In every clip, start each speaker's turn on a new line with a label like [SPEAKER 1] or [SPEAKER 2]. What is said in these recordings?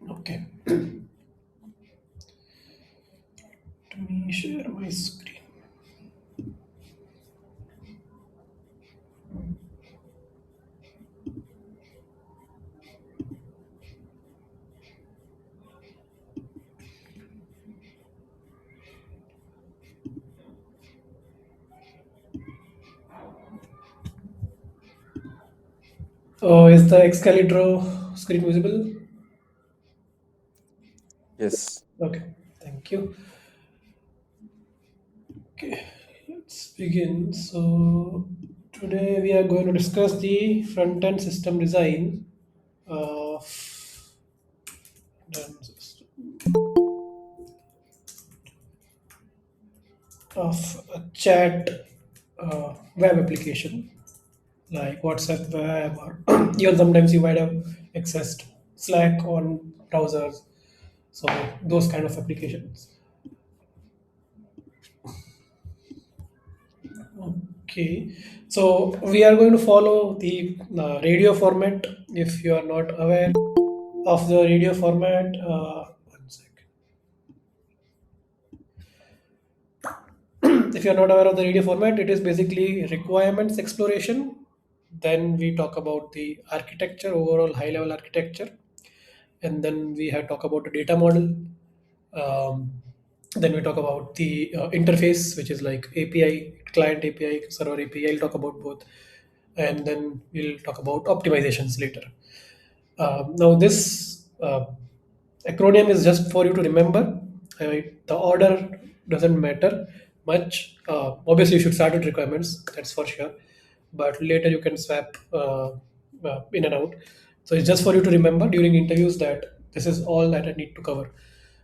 [SPEAKER 1] Okay. Let me share my screen. Oh, is the Excalibur screen visible?
[SPEAKER 2] Yes.
[SPEAKER 1] Okay, thank you. Okay, let's begin. So, today we are going to discuss the front end system design of, done system- of a chat web application like WhatsApp web, or even sometimes you might have accessed Slack on browsers. So, those kind of applications. Okay, so we are going to follow the radio format. If you are not aware of the radio format, one second. If you are not aware of the radio format, it is basically requirements exploration. Then we talk about the architecture, overall high level architecture, and then we have talk about the data model. Um, then we talk about the interface, which is like API, client API, server API. I'll talk about both, and then we'll talk about optimizations later. Now, this acronym is just for you to remember. The order doesn't matter much. Obviously, you should start with requirements, that's for sure. But later you can swap in and out. So it's just for you to remember during interviews that this is all that I need to cover.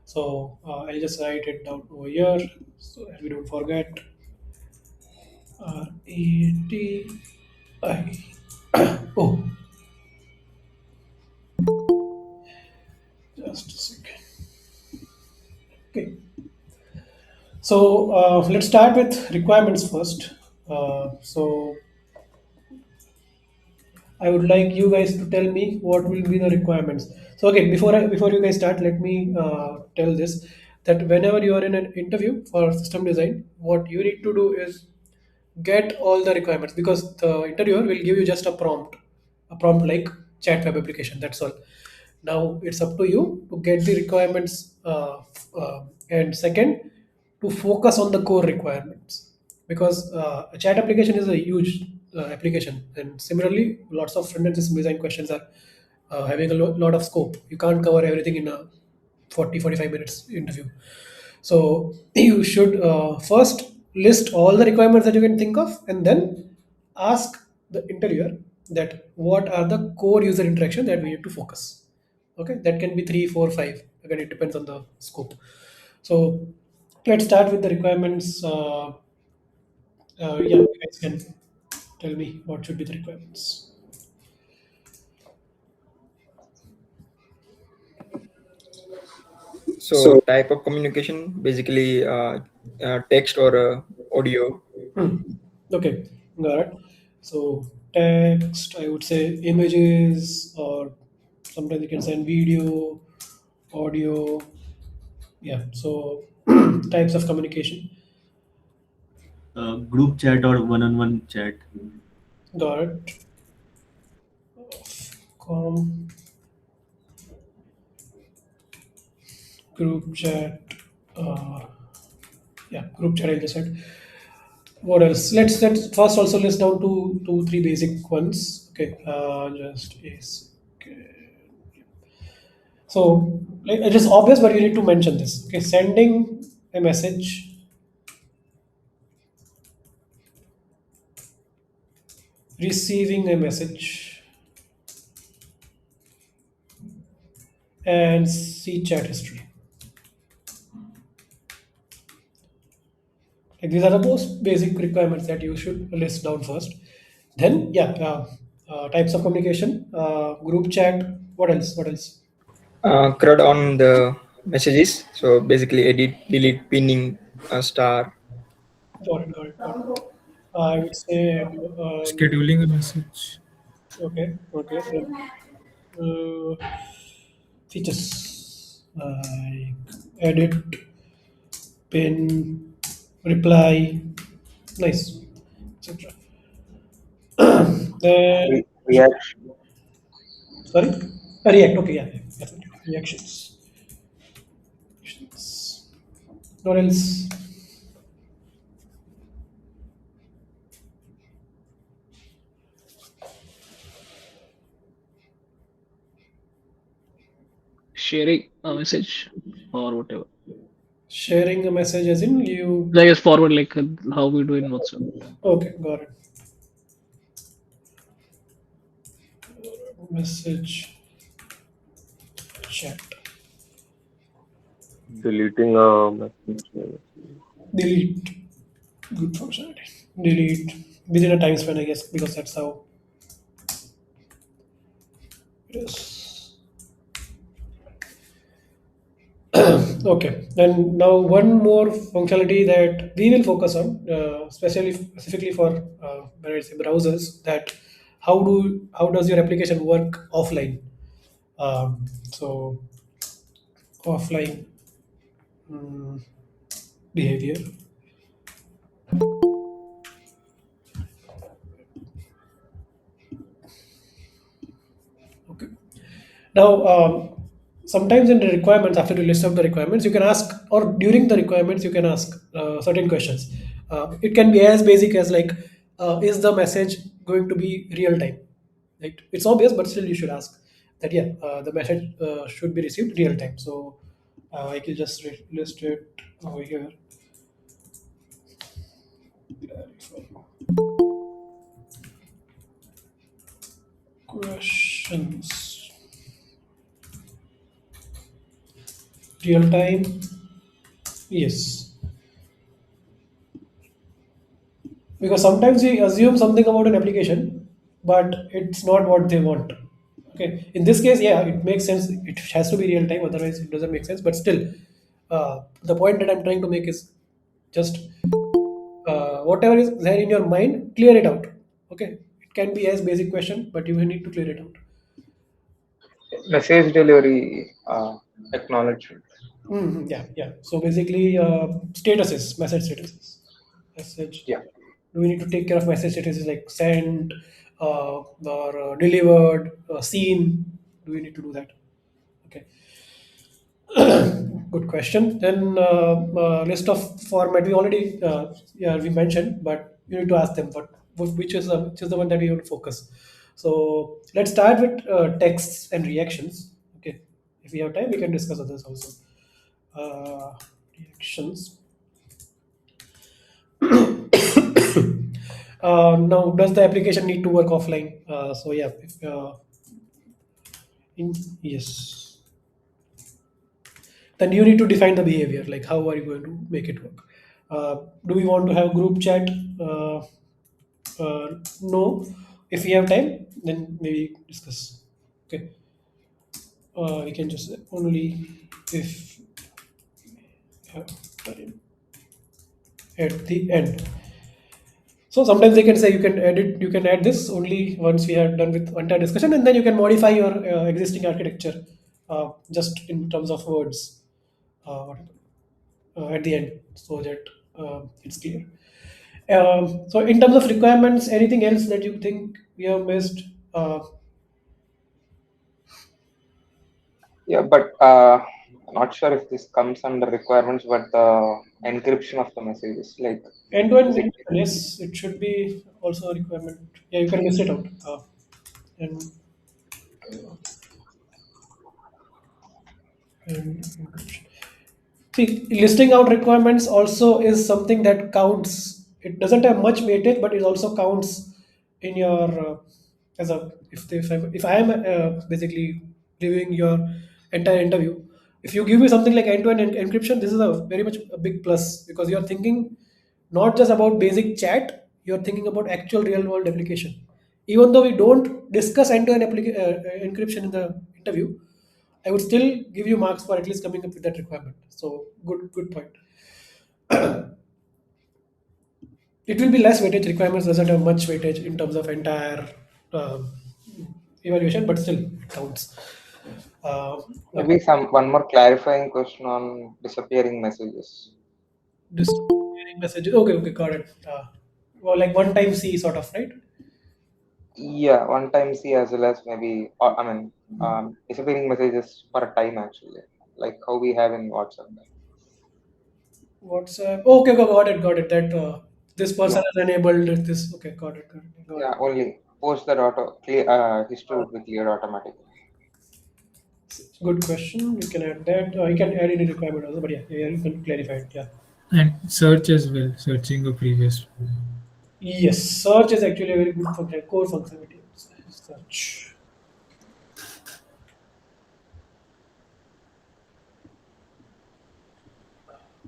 [SPEAKER 1] So I'll just write it down over here so that we don't forget. RATI. Oh, just a second. Okay. So let's start with requirements first. So I would like you guys to tell me what will be the requirements. So again, before you guys start, let me tell this that whenever you are in an interview for system design, what you need to do is get all the requirements, because the interviewer will give you just a prompt like chat web application. That's all. Now it's up to you to get the requirements, and second, to focus on the core requirements, because a chat application is a huge application, and similarly, lots of front-end system design questions are having a lot of scope. You can't cover everything in a 40-45 minutes interview. So you should first list all the requirements that you can think of, and then ask the interviewer that what are the core user interaction that we need to focus. Okay, that can be three, four, five. Again, it depends on the scope. So let's start with the requirements. Yeah, you guys can tell me what should be the requirements.
[SPEAKER 2] So type of communication, basically text or audio.
[SPEAKER 1] Hmm. Okay, got it. So text, I would say images, or sometimes you can send video, audio. Yeah. So types of communication.
[SPEAKER 3] Group chat or one-on-one chat.
[SPEAKER 1] Got it. Com, group chat. Uh, yeah, group chat. I just said. What else? Let's first also list down two three basic ones. Okay. Just is. So like, it is obvious, but you need to mention this. Okay, sending a message, receiving a message, and see chat history. Like these are the most basic requirements that you should list down first. Then, yeah, types of communication, group chat. What else? What else?
[SPEAKER 2] CRUD on the messages. So basically edit, delete, pinning, star.
[SPEAKER 1] Got it. Got it. Got it. I would say,
[SPEAKER 4] Scheduling a message.
[SPEAKER 1] okay, okay. Features. like edit, pin, reply, nice, etc. Then
[SPEAKER 2] React.
[SPEAKER 1] sorry, React. Okay, yeah, yeah, definitely reactions. Reactions. What else?
[SPEAKER 4] Sharing a message or whatever.
[SPEAKER 1] Sharing a message as in you.
[SPEAKER 4] I guess forward like how we do in WhatsApp.
[SPEAKER 1] Okay, got it. Message chat.
[SPEAKER 5] Deleting a message.
[SPEAKER 1] Delete. Good functionality. Delete within a time span, I guess, because that's how it is. Okay, then now one more functionality that we will focus on, especially specifically for when I say browsers, that how does your application work offline? So offline mm, behavior. Okay. Now, sometimes in the requirements, after you list out the requirements, you can ask, or during the requirements, you can ask certain questions. It can be as basic as like, is the message going to be real time? Right? It's obvious, but still you should ask that. Yeah, the message should be received real time. So I can just list it over here. Questions. Real time. Yes. Because sometimes we assume something about an application but it's not what they want. Okay, in this case, yeah, it makes sense, it has to be real time, otherwise it doesn't make sense, but still, the point that I'm trying to make is just whatever is there in your mind, clear it out. Okay, it can be as basic question, but you will need to clear it out.
[SPEAKER 2] Message delivery acknowledgement.
[SPEAKER 1] Yeah, yeah, so basically, statuses, message statuses, message.
[SPEAKER 2] Yeah.
[SPEAKER 1] Do we need to take care of message statuses like sent, or delivered, seen? Do we need to do that? Okay, good question. Then list of format we already, yeah, we mentioned, but you need to ask them which is the one that we want to focus. So let's start with texts and reactions. Okay, if we have time, we can discuss others also. Reactions. Now, does the application need to work offline? So yeah, yes. Then you need to define the behavior. Like, how are you going to make it work? Do we want to have group chat? No. If we have time, then maybe discuss. Okay. We can just say only if have time at the end. So sometimes they can say you can add this only once we are done with entire discussion, and then you can modify your existing architecture just in terms of words at the end, so that it's clear. So in terms of requirements, anything else that you think we have missed? Uh,
[SPEAKER 2] Yeah, but not sure if this comes under requirements, but the encryption of the messages, like,
[SPEAKER 1] End-to-end
[SPEAKER 2] is it?
[SPEAKER 1] encryption, yes, it should be also a requirement. Yeah, you can list it out. And, and encryption. See, listing out requirements also is something that counts. It doesn't have much weightage, but it also counts in your as a if I am basically reviewing your entire interview. If you give me something like end-to-end encryption, this is a very much a big plus because you are thinking not just about basic chat. You are thinking about actual real-world application. Even though we don't discuss end-to-end encryption in the interview, I would still give you marks for at least coming up with that requirement. So good point. It will be less weightage. Requirements doesn't have much weightage in terms of entire um, evaluation, but still it counts. Uh, okay.
[SPEAKER 2] Maybe some one more clarifying question on disappearing messages.
[SPEAKER 1] Disappearing messages. Okay, okay, got it. Well, like one time C sort of, right?
[SPEAKER 2] Yeah, one time C as well as maybe, or, I mean, disappearing messages for a time actually, like how we have in WhatsApp.
[SPEAKER 1] WhatsApp. Okay, okay, got it. That this person
[SPEAKER 2] Yeah,
[SPEAKER 1] has enabled this. Okay, got it.
[SPEAKER 2] yeah, only post that clear, history would be cleared automatically.
[SPEAKER 1] Good question. You can add that. You can add any requirement also, but yeah, you can clarify it. Yeah.
[SPEAKER 6] And search as well, searching a previous.
[SPEAKER 1] Yes, search is actually a very good function, core functionality. Search.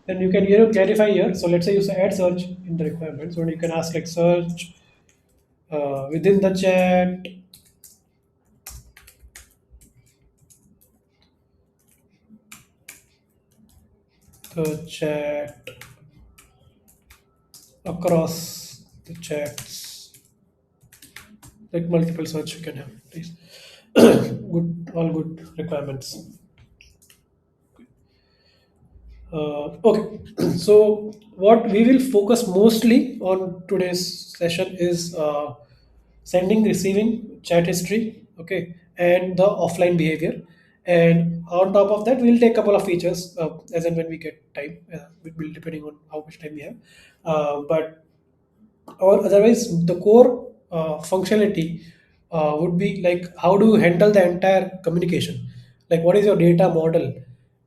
[SPEAKER 1] Then you can clarify here. So let's say you add search in the requirements, and you can ask like search within the chat, the chat across the chats, like multiple search you can have. Please, good, all good requirements. Okay, so what we will focus mostly on today's session is sending, receiving chat history, okay, and the offline behavior. And on top of that, we'll take a couple of features as and when we get time, it will depending on how much time we have. But or otherwise the core functionality would be like how do you handle the entire communication, like what is your data model,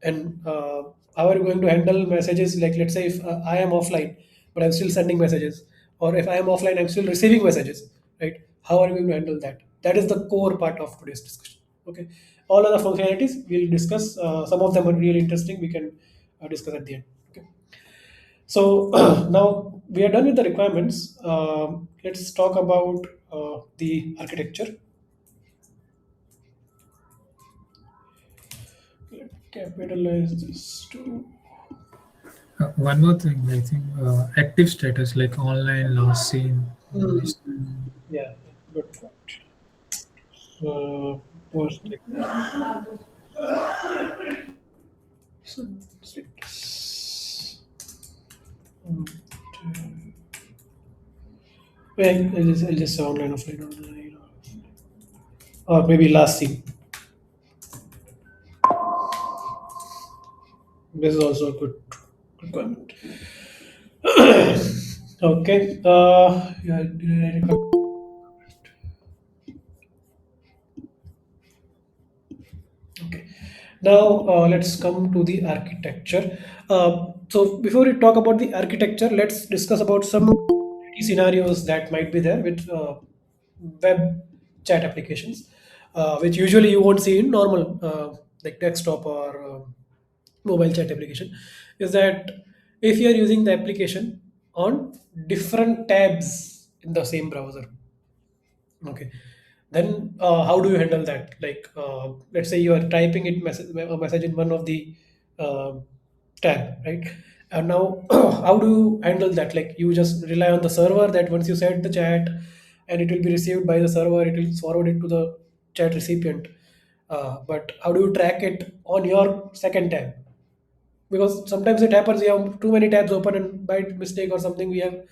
[SPEAKER 1] and how are you going to handle messages, like let's say if I am offline but I'm still sending messages, or if I am offline I'm still receiving messages, right? How are you going to handle that? That is the core part of today's discussion. Okay, all other functionalities we'll discuss, some of them are really interesting, we can discuss at the end. Okay, so now we are done with the requirements. Let's talk about the architecture. Capitalize this to.
[SPEAKER 6] One more thing, I think active status like online, last seen.
[SPEAKER 1] Hmm. Yeah, good point. Post status. Well, I'll just say online, offline, online, or maybe last seen. This is also a good requirement. Okay. Yeah, okay. Now let's come to the architecture. So before we talk about the architecture, let's discuss about some scenarios that might be there with web chat applications, which usually you won't see in normal like desktop or mobile chat application. Is that if you are using the application on different tabs in the same browser, okay, then how do you handle that? Like, let's say you are typing a message in one of the uh, tab, right? And now, how do you handle that? Like, you just rely on the server that once you set the chat, and it will be received by the server, it will forward it to the chat recipient. But how do you track it on your second tab? Because sometimes it happens you have too many tabs open and by mistake or something we have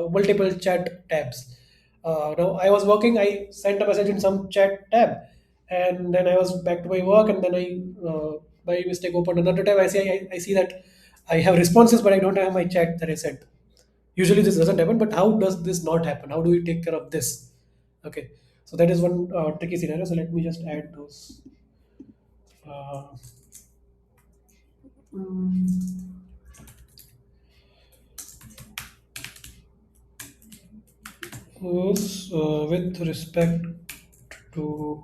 [SPEAKER 1] multiple chat tabs. Now I was working, I sent a message in some chat tab, and then I was back to my work, and then I by mistake opened another tab. I see that I have responses but I don't have my chat that I sent. Usually this doesn't happen, but how does this not happen? How do we take care of this? Okay, so that is one tricky scenario, so let me just add those. uh, was with respect to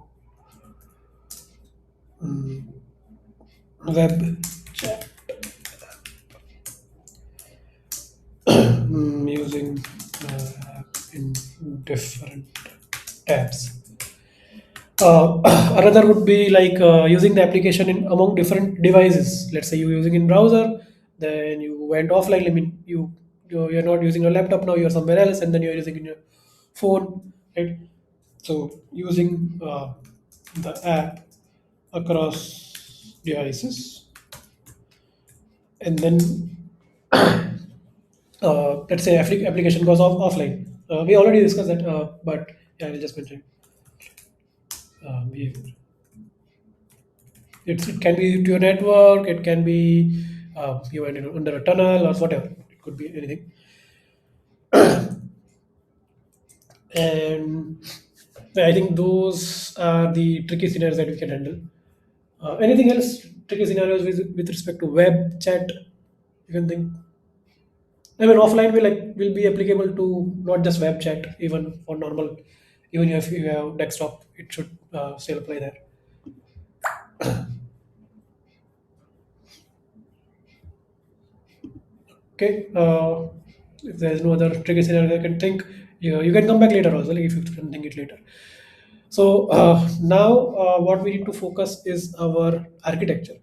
[SPEAKER 1] web chat, using in different tabs. Another would be like using the application in among different devices. Let's say you're using in browser, then you went offline. I mean, you're not using your laptop now. You're somewhere else, and then you're using in your phone, right? So using the app across devices, and then let's say application goes offline. We already discussed that, but yeah, I'll just mention behavior. It can be to your network, it can be you went under a tunnel or whatever. It could be anything. And I think those are the tricky scenarios that we can handle. Anything else tricky scenarios with respect to web chat? You can think. I mean, offline will be applicable to not just web chat, even for normal. Even if you have desktop, it should still apply there. Okay. If there's no other tricky scenario I can think, you can come back later also, like if you can think it later. So now what we need to focus is our architecture.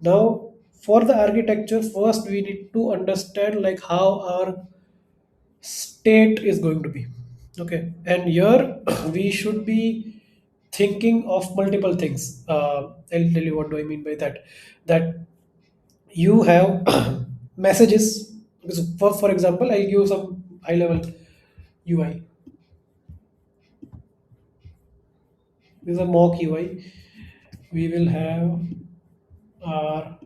[SPEAKER 1] Now, for the architecture, first we need to understand like how our state is going to be. Okay, and here we should be thinking of multiple things. I'll tell you what do I mean by that. That you have messages. Because for example, I give some high level UI. This is a mock UI. We will have our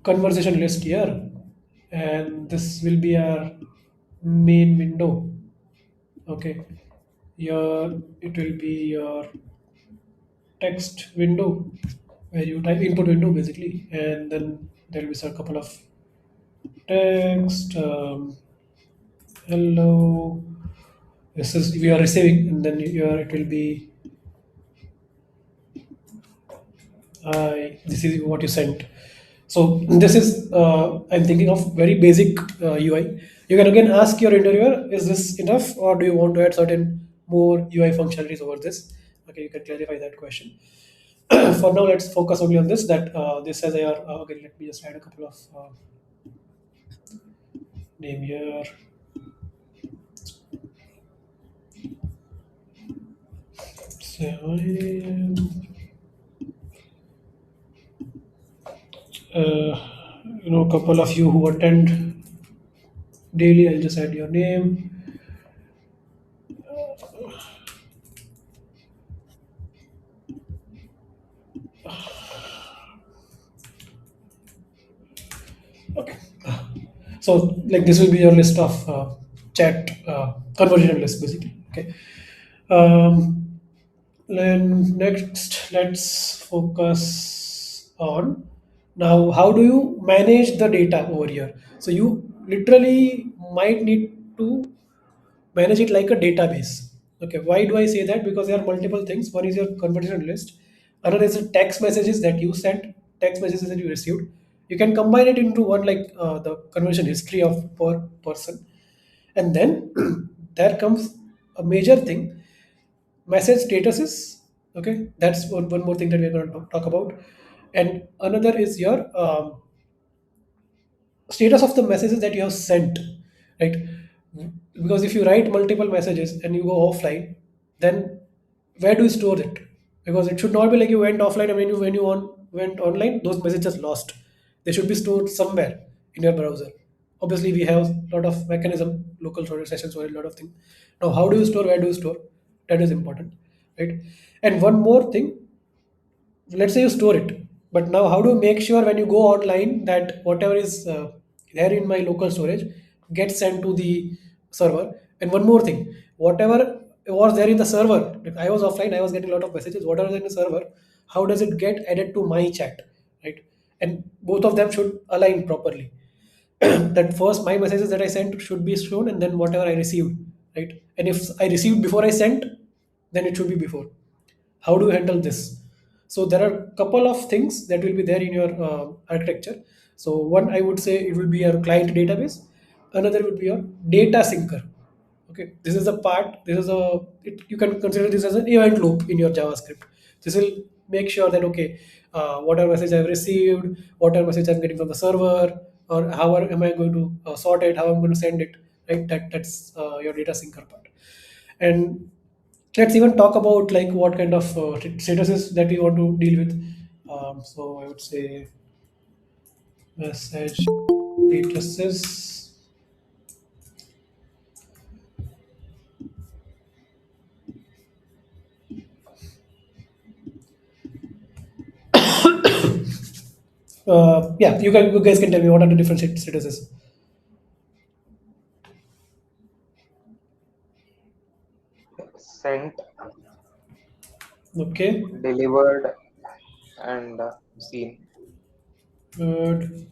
[SPEAKER 1] conversation list here, and this will be our main window. Okay, here it will be your text window where you type input window basically, and then there will be a couple of text. Hello, this is we are receiving, and then here it will be this is what you sent. So this is I'm thinking of very basic UI. You can again ask your interviewer, is this enough, or do you want to add certain more UI functionalities over this? Okay, you can clarify that question. For now, let's focus only on this. That this has a okay. Let me just add a couple of name here. So, a couple of you who attend daily, I'll just add your name. Okay. So like this will be your list of chat conversation list basically. Okay. Um, then next, let's focus on now how do you manage the data over here. So you literally might need to manage it like a database. Okay, why do I say that? Because there are multiple things. One is your conversation list, another is the text messages that you sent, text messages that you received. You can combine it into one like the conversation history of per person, and then there comes a major thing, message statuses. Okay, that's one more thing that we're going to talk about, and another is your status of the messages that you have sent, right? Because if you write multiple messages and you go offline, then where do you store it? Because it should not be like you went offline and went online, those messages lost. They should be stored somewhere in your browser. Obviously, we have a lot of mechanism, local storage sessions, or a lot of things. Now, how do you store? Where do you store? That is important, right? And one more thing, let's say you store it, but now how do you make sure when you go online that whatever is there in my local storage gets sent to the server? And one more thing, whatever was there in the server, if I was offline, I was getting a lot of messages, whatever is in the server, how does it get added to my chat, right? And both of them should align properly. That first my messages that I sent should be shown, and then whatever I received, right? And if I received before I sent, then it should be before. How do you handle this? So there are a couple of things that will be there in your architecture. So one, I would say it will be your client database, another would be your data syncer. Okay, this is a part, this is you can consider this as an event loop in your JavaScript. This will make sure that okay, whatever message I've received, whatever message I'm getting from the server, or how am I going to sort it, how I'm going to send it, right? That's your data syncer part. And Let's even talk about like what kind of statuses that we want to deal with. So I would say message statuses. Yeah, you guys can tell me what are the different statuses.
[SPEAKER 2] Sent,
[SPEAKER 1] Okay,
[SPEAKER 2] delivered, and seen.
[SPEAKER 1] good,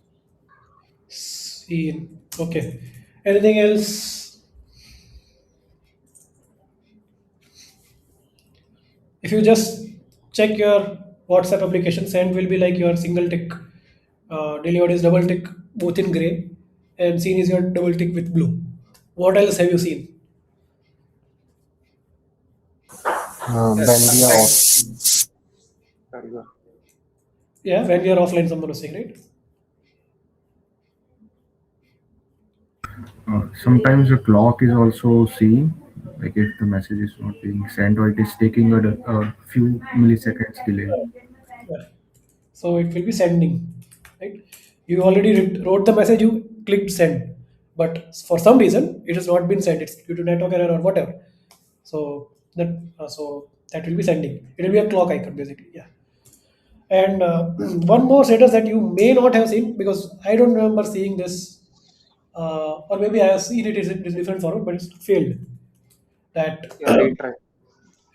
[SPEAKER 1] seen. Okay, anything else? If you just check your WhatsApp application, send will be like your single tick. Delivered is double tick, both in gray, and seen is your double tick with blue. What else have you seen?
[SPEAKER 2] Yes,
[SPEAKER 5] When we are off,
[SPEAKER 2] sometimes. Sorry, go.
[SPEAKER 1] Yeah, when we are offline, someone was saying, right?
[SPEAKER 3] Sometimes the clock is also seen, like if the message is not being sent or it is taking a few milliseconds delay.
[SPEAKER 1] Yeah. So it will be sending, right? You already wrote the message, you clicked send, but for some reason it has not been sent. It's due to network error or whatever. So that will be sending. It will be a clock icon basically. Yeah. And one more status that you may not have seen because I don't remember seeing this, or maybe I have seen it is different format, but it's failed. That
[SPEAKER 2] Yeah, retry.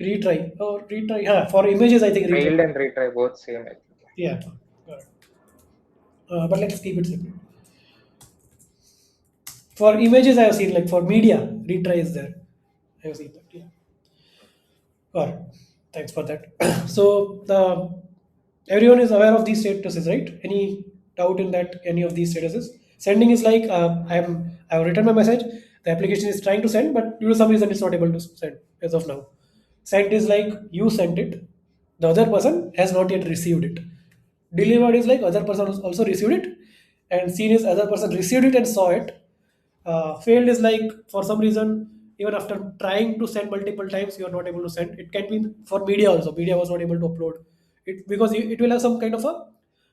[SPEAKER 1] retry or retry. Yeah, for images I think retry.
[SPEAKER 2] Failed and retry both same, I think.
[SPEAKER 1] Yeah, got it. But let's keep it separate. For images, I have seen like for media, retry is there. I have seen that. Yeah. Got it. Thanks for that. So the everyone is aware of these statuses, right? Any doubt in that? Any of these statuses? Sending is like I have written my message. The application is trying to send, but due to some reason it's not able to send as of now. Sent is like you sent it, the other person has not yet received it. Delivered is like other person also received it, and seen is other person received it and saw it. Failed is like for some reason, even after trying to send multiple times, you are not able to send. It can be for media also. Media was not able to upload it because it will have some kind of a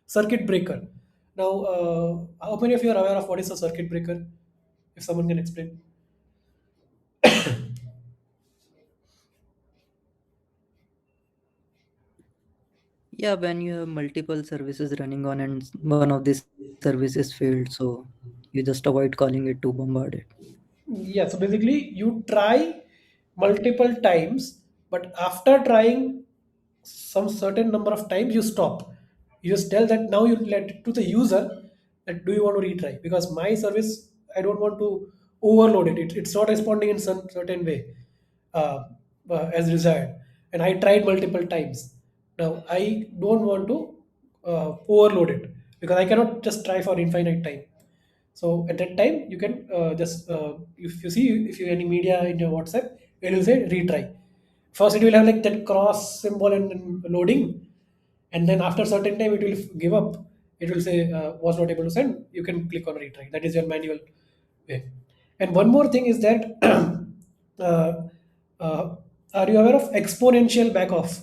[SPEAKER 1] circuit breaker. Now, how many of you are aware of what is a circuit breaker? If someone can explain.
[SPEAKER 7] Yeah, when you have multiple services running on and one of the services failed, so you just avoid calling it to bombard it.
[SPEAKER 1] Yeah, so basically you try multiple times, but after trying some certain number of times, you stop. You just tell that now you let it to the user that do you want to retry because my service I don't want to overload it. It's not responding in some certain way uh, as desired, and I tried multiple times. Now I don't want to overload it because I cannot just try for infinite time. So at that time, you can just if you see if you any media in your WhatsApp, it will say retry. First, it will have like that cross symbol and loading, and then after certain time, it will give up. It will say was not able to send. You can click on retry. That is your manual way. And one more thing is that uh, uh, are you aware of exponential back off?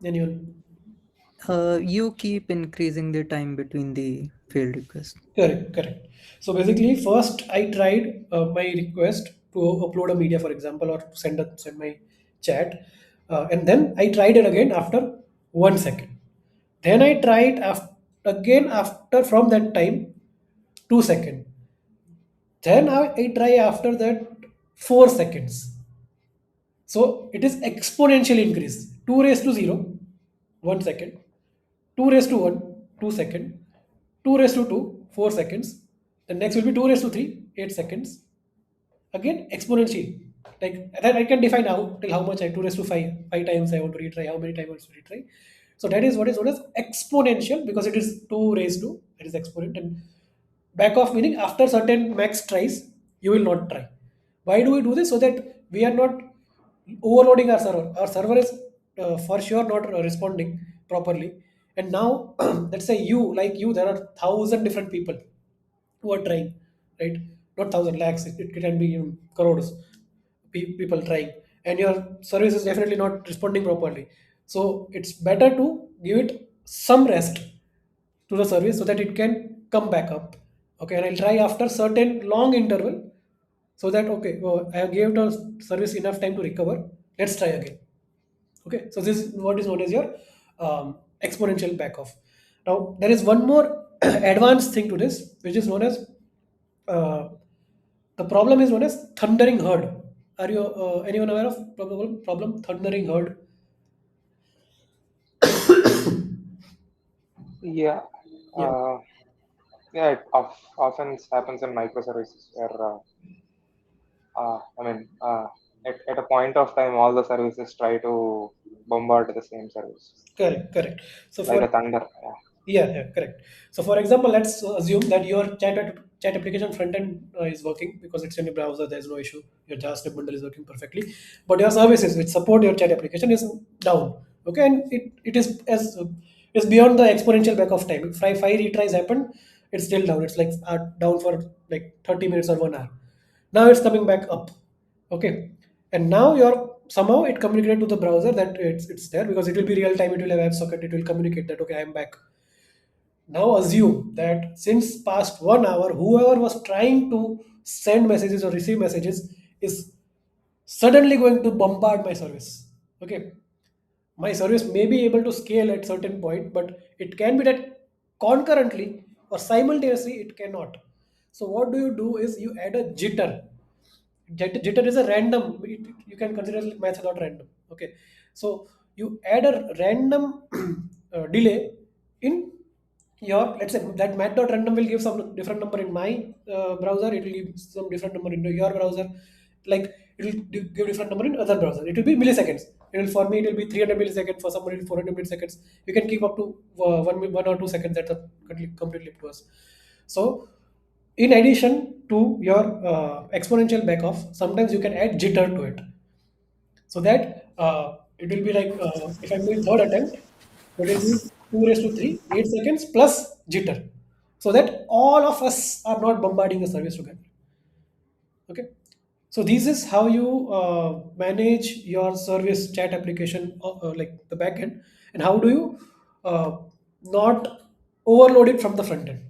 [SPEAKER 1] Anyone?
[SPEAKER 7] You keep increasing the time between the failed requests.
[SPEAKER 1] Correct, correct. So basically, first I tried my request to upload a media, for example, or to send my chat, and then I tried it again after 1 second. Then I tried again after from that time 2 second. Then I try after that 4 seconds. So it is exponential increase. 2 raised to 0, 1 second. 2 raised to 1, 2 second. 2 raised to 2, 4 seconds. The next will be 2 raised to 3, 8 seconds. Again, exponential. Like that I can define how till how much I 2 raised to 5. 5 times I want to retry, how many times I want to retry. So that is what is known as exponential because it is 2 raised to, that is exponent. And back off meaning after certain max tries, you will not try. Why do we do this? So that we are not overloading our server. Our server is for sure not responding properly. And now, let's say you, like you, there are thousand different people who are trying, right? not thousand lakhs. It can be crores people trying, and your service is definitely not responding properly. So it's better to give it some rest to the service so that it can come back up. Okay, and I'll try after certain long interval, so that okay, I gave the service enough time to recover. Let's try again. Okay, so this is what is known as your exponential back off. Now there is one more advanced thing to this, which is known as uh, the problem is known as thundering herd. Are you anyone aware of problem thundering herd?
[SPEAKER 2] Yeah.
[SPEAKER 1] Yeah,
[SPEAKER 2] Yeah, it often happens in microservices where, I mean, at a point of time, all the services try to bombard the same service,
[SPEAKER 1] correct. So
[SPEAKER 2] like
[SPEAKER 1] for
[SPEAKER 2] a thunder.
[SPEAKER 1] yeah, correct. So for example, let's assume that your chat application front end is working because it's in a browser. There's no issue. Your JavaScript bundle is working perfectly, but your services which support your chat application is down. Okay, and it is as is beyond the exponential back of time. If five retries happen, it's still down. It's like down for like 30 minutes or 1 hour. Now it's coming back up. Okay, and now you're somehow it communicated to the browser that it's there because it will be real time. It will have WebSocket. It will communicate that okay, I'm back. Now assume that since past 1 hour, whoever was trying to send messages or receive messages is suddenly going to bombard my service. Okay, my service may be able to scale at certain point, but it can be that concurrently or simultaneously it cannot. So what do you do is you add a jitter. Jitter is a random. You can consider it method or random. Okay, so you add a random delay in your, let's say that math.random will give some different number in my browser. It will give some different number in your browser. Like it will give different number in other browser. It will be milliseconds. It will, for me it will be 300 milliseconds. For somebody it will 400 milliseconds. You can keep up to 1 or 2 seconds. That's completely up to us. So in addition to your exponential back off, sometimes you can add jitter to it, so that it will be like if I'm doing third attempt, it will be 2 raised to 3, 8 seconds plus jitter, so that all of us are not bombarding the service together. Okay, so this is how you manage your service chat application, like the backend, and how do you not overload it from the front end.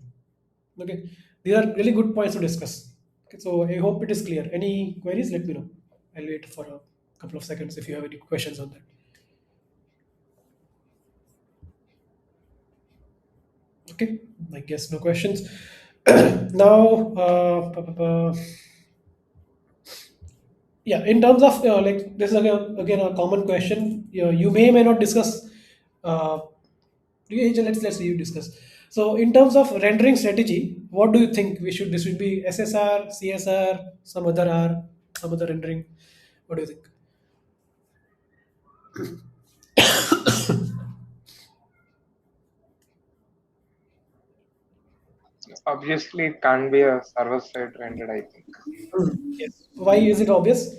[SPEAKER 1] Okay, these are really good points to discuss. Okay, so I hope it is clear. Any queries? Let me know. I'll wait for a couple of seconds if you have any questions on that. Okay, I guess no questions. Now, yeah, in terms of like this is again a common question. You may not discuss. Uh, let's see you discuss. So in terms of rendering strategy, what do you think we should? This should be SSR, CSR, some other R, some other rendering. What do you think?
[SPEAKER 2] Obviously, it can't be a server-side rendered, I think,
[SPEAKER 1] Yes. Why is it obvious?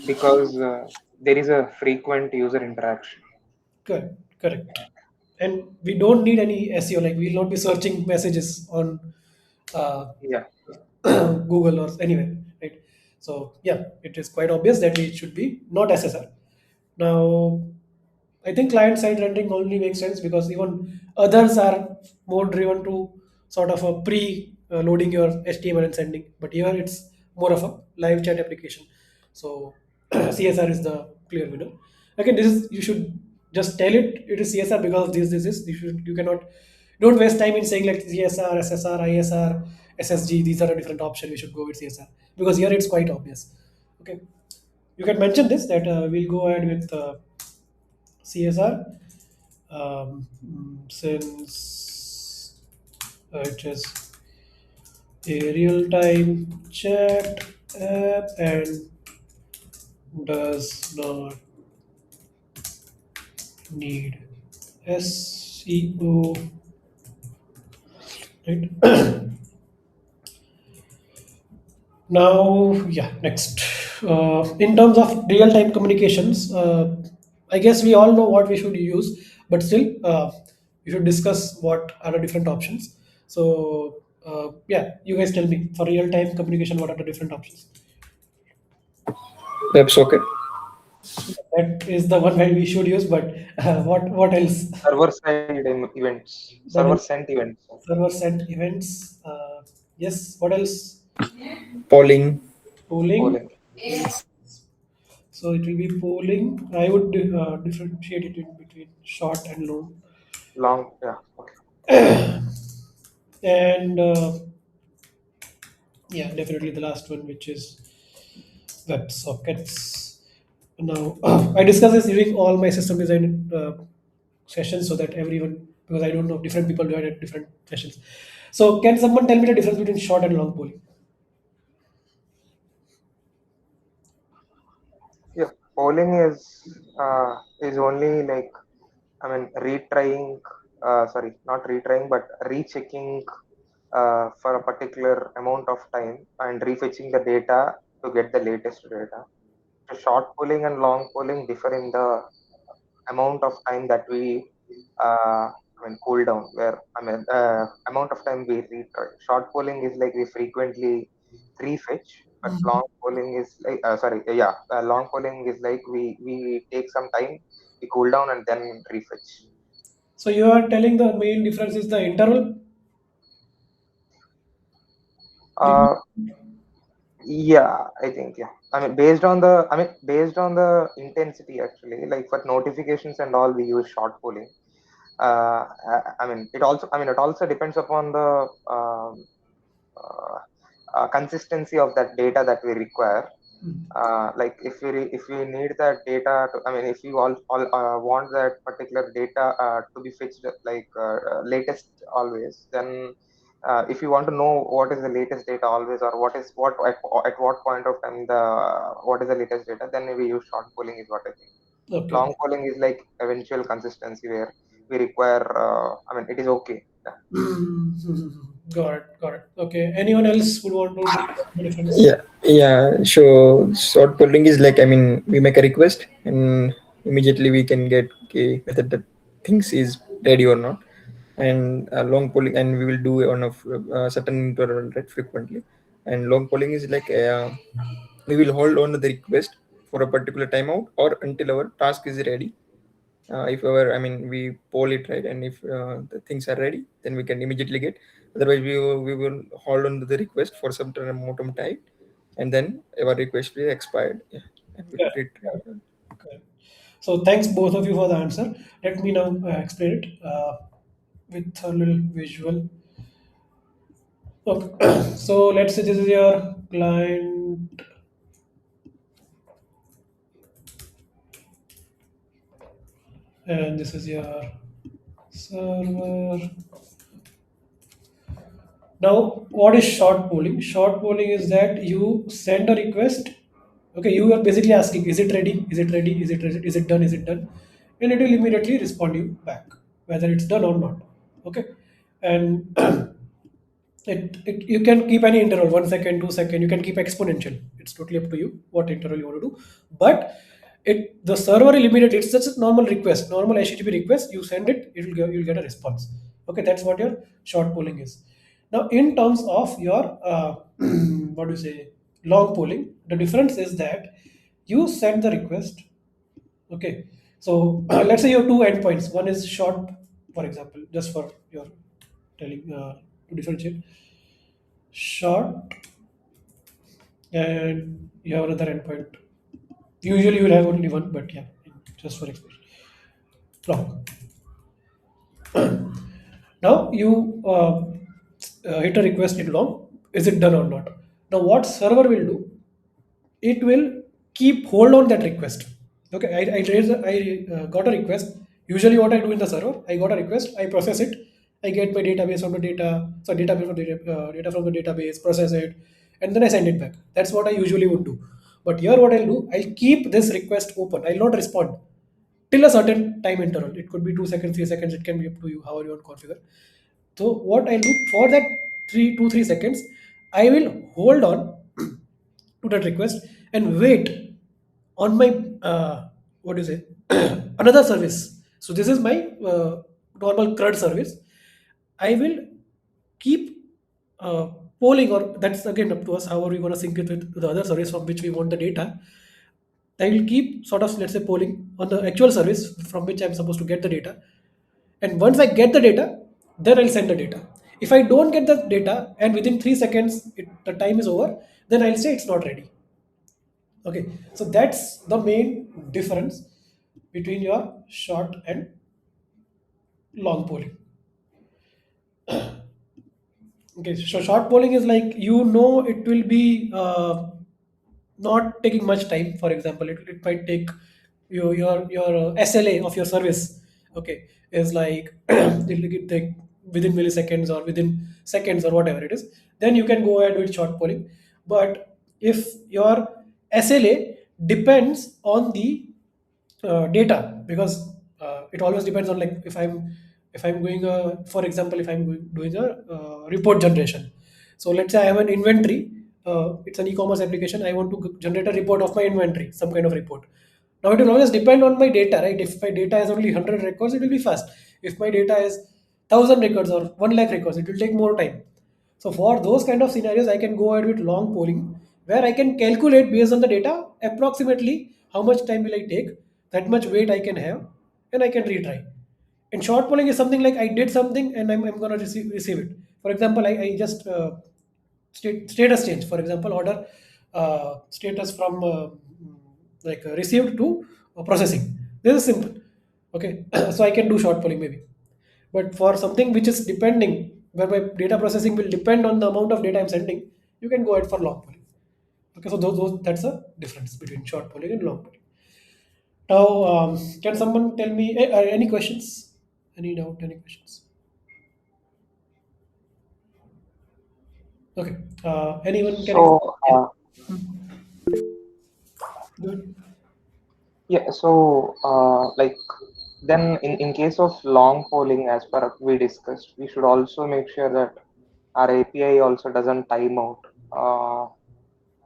[SPEAKER 2] because there is a frequent user interaction.
[SPEAKER 1] Correct. And we don't need any SEO. Like we'll not be searching messages on uh,
[SPEAKER 2] Yeah,
[SPEAKER 1] Google or anywhere, right? So yeah, it is quite obvious that it should be not SSR. Now, I think client side rendering only makes sense because even others are more driven to sort of a pre loading your HTML and sending, but here it's more of a live chat application. So CSR is the clear winner. Again, this is you should just tell it is CSR because of this. You cannot don't waste time in saying like CSR, SSR, ISR, SSG. These are a different option. We should go with CSR because here it's quite obvious. Okay, you can mention this that we'll go ahead with CSR since it is a real-time chat app and does not need SEO, right? Now, yeah, next. In terms of real-time communications, I guess we all know what we should use, but still, we should discuss what are the different options. So, Yeah, you guys tell me for real time communication, what are the different options?
[SPEAKER 8] WebSocket.
[SPEAKER 1] That is the one that we should use, but what else?
[SPEAKER 2] Server side events,
[SPEAKER 1] That
[SPEAKER 2] server
[SPEAKER 1] is
[SPEAKER 2] sent events.
[SPEAKER 1] server sent events. Yes. What else?
[SPEAKER 8] Polling.
[SPEAKER 1] Polling.
[SPEAKER 2] Polling.
[SPEAKER 1] So it will be polling. I would differentiate it in between short and long.
[SPEAKER 2] Long, yeah, okay.
[SPEAKER 1] And yeah, definitely the last one, which is web sockets. Now, I discuss this during all my system design sessions so that everyone, because I don't know, different people do it at different sessions. So, can someone tell me the difference between short and long polling?
[SPEAKER 2] Yeah, polling is only like, I mean, retrying, sorry, not retrying, but rechecking for a particular amount of time and refetching the data to get the latest data. So short polling and long polling differ in the amount of time that we, I mean, cool down. Where I mean, amount of time we retry. Short polling is like we frequently refetch, but long polling is like, sorry, yeah, long polling is like we take some time, we cool down and then refetch.
[SPEAKER 1] So, you are telling the main difference is the interval? Did
[SPEAKER 2] Uh, Yeah, I think yeah. Based on the intensity actually. Like for notifications and all, we use short polling. It also depends upon the uh, consistency of that data that we require. Like if we need that data to, I mean, if you all want that particular data to be fetched like latest always, then if you want to know what is the latest data always, or what is what at what point of time the what is the latest data, then we use short polling is what I think.
[SPEAKER 1] Okay.
[SPEAKER 2] Long polling is like eventual consistency where we require, I mean, it is okay. Yeah.
[SPEAKER 1] Got it. Got it. Okay. Anyone else would want to discuss the difference?
[SPEAKER 8] Yeah, yeah. So short polling is like, I mean, we make a request and immediately we can get, okay, whether the things is ready or not. And long polling, and we will do on a certain interval, right, frequently. And long polling is like we will hold on to the request for a particular timeout or until our task is ready. If our, I mean, we poll it, right, and if the things are ready, then we can immediately get. Otherwise, we will hold on to the request for some amount of time, and then our request will expired. Yeah, and we'll
[SPEAKER 1] Yeah.
[SPEAKER 8] retry.
[SPEAKER 1] Correct. So thanks both of you for the answer. Let me now explain it with a little visual. Okay. So let's say this is your client and this is your server. Now, what is short polling? Short polling is that you send a request. Okay, you are basically asking, is it ready? Is it ready? Is it ready? Is it done? Is it done? And it will immediately respond you back, whether it's done or not. Okay, and it you can keep any interval, 1 second, 2 second. You can keep exponential. It's totally up to you what interval you want to do. But it the server will immediately. It's just a normal request, normal HTTP request. You send it, you'll get a response. Okay, that's what your short polling is. Now, in terms of your what do you say, long polling, the difference is that you send the request. Okay, so let's say you have two endpoints. One is short, for example, just for your telling to differentiate short, and you have another endpoint. Usually you will have only one, but yeah, just for explanation. Long. Now you hit a request in long. Is it done or not? Now what server will do? It will keep hold on that request. Okay, I got a request. Usually, what I do in the server, I got a request, I process it, I get my database from the data, so database from the data from the database, process it, and then I send it back. That's what I usually would do. But here, what I'll do, I'll keep this request open. I'll not respond till a certain time interval. It could be 2 seconds, 3 seconds. It can be up to you how you want to configure. So what I'll do for that 3 seconds, I will hold on to that request and wait on my what do you say another service. So this is my normal CRUD service. I will keep uh, polling, or that's again up to us, how are we going to sync it with the other service from which we want the data. I will keep sort of, let's say, polling on the actual service from which I'm supposed to get the data. And once I get the data, then I'll send the data. If I don't get the data and within 3 seconds the time is over, then I'll say it's not ready. Okay, so that's the main difference between your short and long polling. Okay, so short polling is like, it will be not taking much time. For example, it might take your SLA of your service. Okay, is like it'll take within milliseconds or within seconds or whatever it is. Then you can go ahead with short polling. But if your SLA depends on the data, because it always depends on, like, if I'm going for example, if I'm doing a report generation. So let's say I have an inventory. It's an e-commerce application. I want to generate a report of my inventory, some kind of report. Now it will always depend on my data, right? If my data is only 100 records, it will be fast. If my data is 1,000 records or 1 lakh records, it will take more time. So for those kind of scenarios, I can go ahead with long polling, where I can calculate based on the data approximately how much time will I take, that much weight I can have, and I can retry. And short polling is something like, I did something and I'm going to receive it. For example, I just status change. For example, order status from received to processing. This is simple. Okay, so I can do short polling maybe. But for something which is depending, where my data processing will depend on the amount of data I'm sending, you can go ahead for long polling. Okay, so that's a difference between short polling and long polling. Now, can someone tell me any questions? Any doubt? Any questions? Okay. Anyone can.
[SPEAKER 2] So,
[SPEAKER 1] Yeah. Good.
[SPEAKER 2] yeah, so like then in case of long polling, as per we discussed, we should also make sure that our API also doesn't time out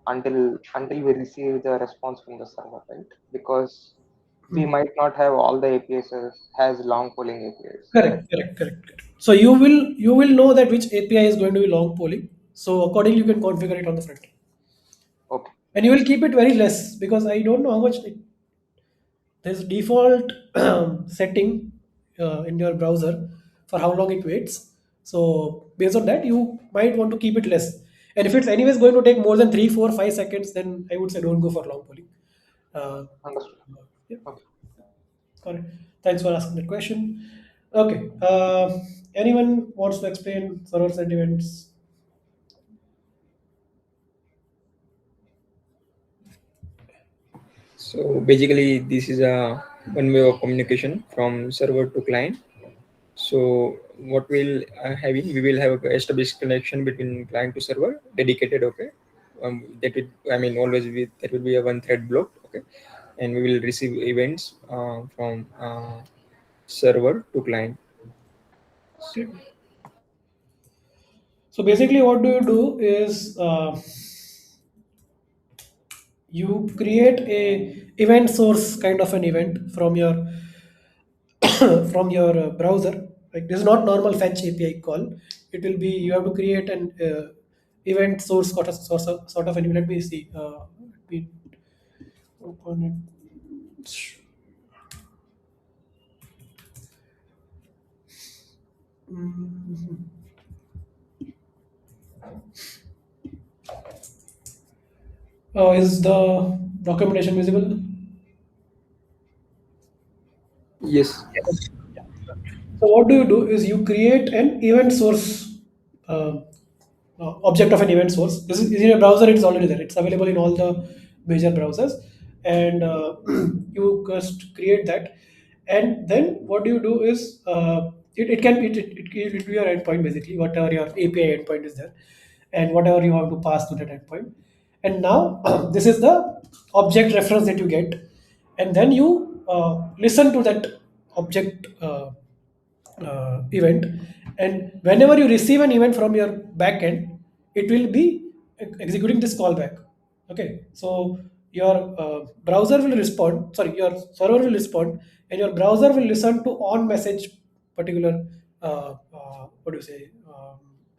[SPEAKER 2] until we receive the response from the server, right? Because we might not have all the APIs has long polling APIs, right?
[SPEAKER 1] Correct. So you will know that which API is going to be long polling. So accordingly, you can configure it on the front end.
[SPEAKER 2] Okay,
[SPEAKER 1] And you will keep it very less, because I don't know how much there's default setting in your browser for how long it waits. So based on that, you might want to keep it less. And if it's anyways going to take more than 3, 4, 5 seconds, then I would say don't go for long polling. Uh,
[SPEAKER 2] understood.
[SPEAKER 1] yeah,
[SPEAKER 2] Okay.
[SPEAKER 1] correct. Thanks for asking that question. Okay. Anyone wants to explain server side events?
[SPEAKER 8] So basically, this is a one way of communication from server to client. So what we'll having, we will have a established connection between client to server, dedicated. Okay, that will, I mean, always with that will be a one thread block. Okay, and we will receive events from server to client.
[SPEAKER 1] Okay. So basically, what do you do is you create a event source kind of an event from your from your browser. Like, this is not normal fetch API call. It will be, you have to create an event source sort of an. Let me see. Let me open it. Mhm. Is the documentation visible?
[SPEAKER 8] Yes.
[SPEAKER 1] So what do you do is you create an event source uh, object of an event source. This is in your browser. It's already there. It's available in all the major browsers, and you just create that. And then what you do is it can it be your endpoint, basically, whatever your API endpoint is there, and whatever you have to pass to that endpoint. And now this is the object reference that you get, and then you listen to that object event, and whenever you receive an event from your backend, it will be executing this callback. Okay, so your browser will respond, sorry, your server will respond, and your browser will listen to on message particular what do you say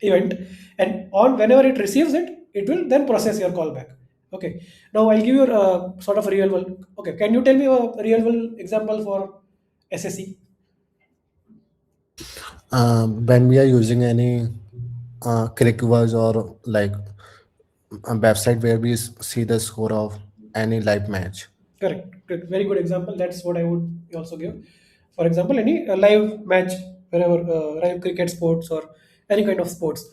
[SPEAKER 1] event, and on whenever it receives it, it will then process your callback. Okay, now I'll give you a sort of a real world. Okay, can you tell me a real world example for SSE?
[SPEAKER 9] When we are using any click words or like a website where we see the score of any live match.
[SPEAKER 1] Correct, correct. Very good example. That's what I would also give. For example, any live match, wherever live cricket sports or any kind of sports,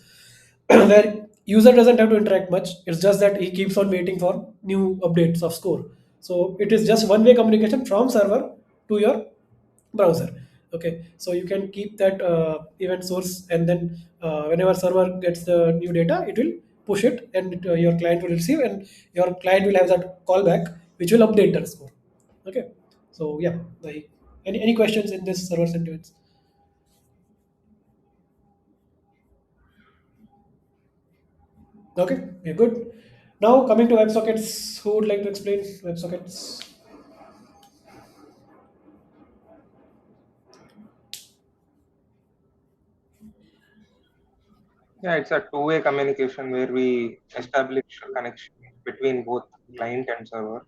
[SPEAKER 1] where user doesn't have to interact much. It's just that he keeps on waiting for new updates of score. So it is just one-way communication from server to your browser. Okay, so you can keep that event source, and then whenever server gets the new data, it will push it, and your client will receive, and your client will have that callback, which will update the score. Okay, so yeah, like any questions in this server sentiments? Okay, we're good. Now coming to WebSockets, who would like to explain WebSockets?
[SPEAKER 2] Yeah, it's a two-way communication where we establish a connection between both client and server,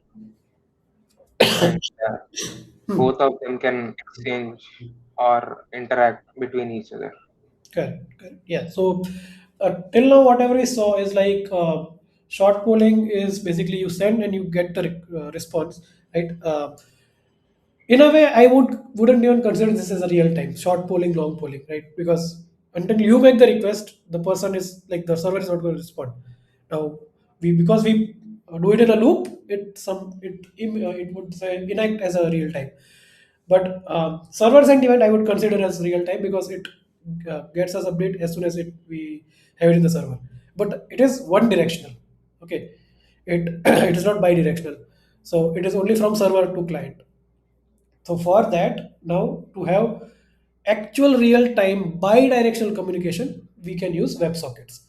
[SPEAKER 2] and both of them can exchange or interact between each other.
[SPEAKER 1] Correct, correct. Yeah. So till now, whatever we saw is like short polling is basically you send and you get the response, right? In a way, I wouldn't even consider this as a real time short polling, long polling, right? Because until you make the request, the person is like the server is not going to respond. Now we because we do it in a loop, it would say enact as a real time. But server sentiment I would consider as real time because it gets us update as soon as we have it in the server. But it is one directional. Okay, it it is not bi-directional. So it is only from server to client. So for that, now to have actual real-time bi-directional communication, we can use WebSockets.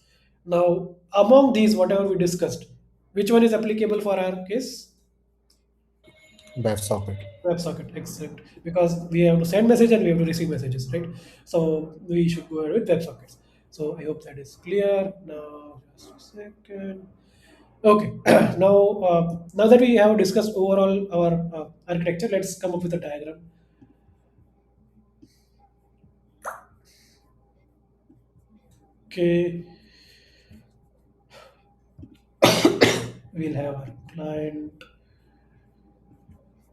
[SPEAKER 1] Now, among these, whatever we discussed, which one is applicable for our case?
[SPEAKER 9] WebSocket.
[SPEAKER 1] WebSocket, excellent. Because we have to send message and we have to receive messages, right? So we should go ahead with WebSockets. So I hope that is clear. Now, just a second. Okay. Now that we have discussed overall our architecture, let's come up with a diagram. Okay, we'll have our client.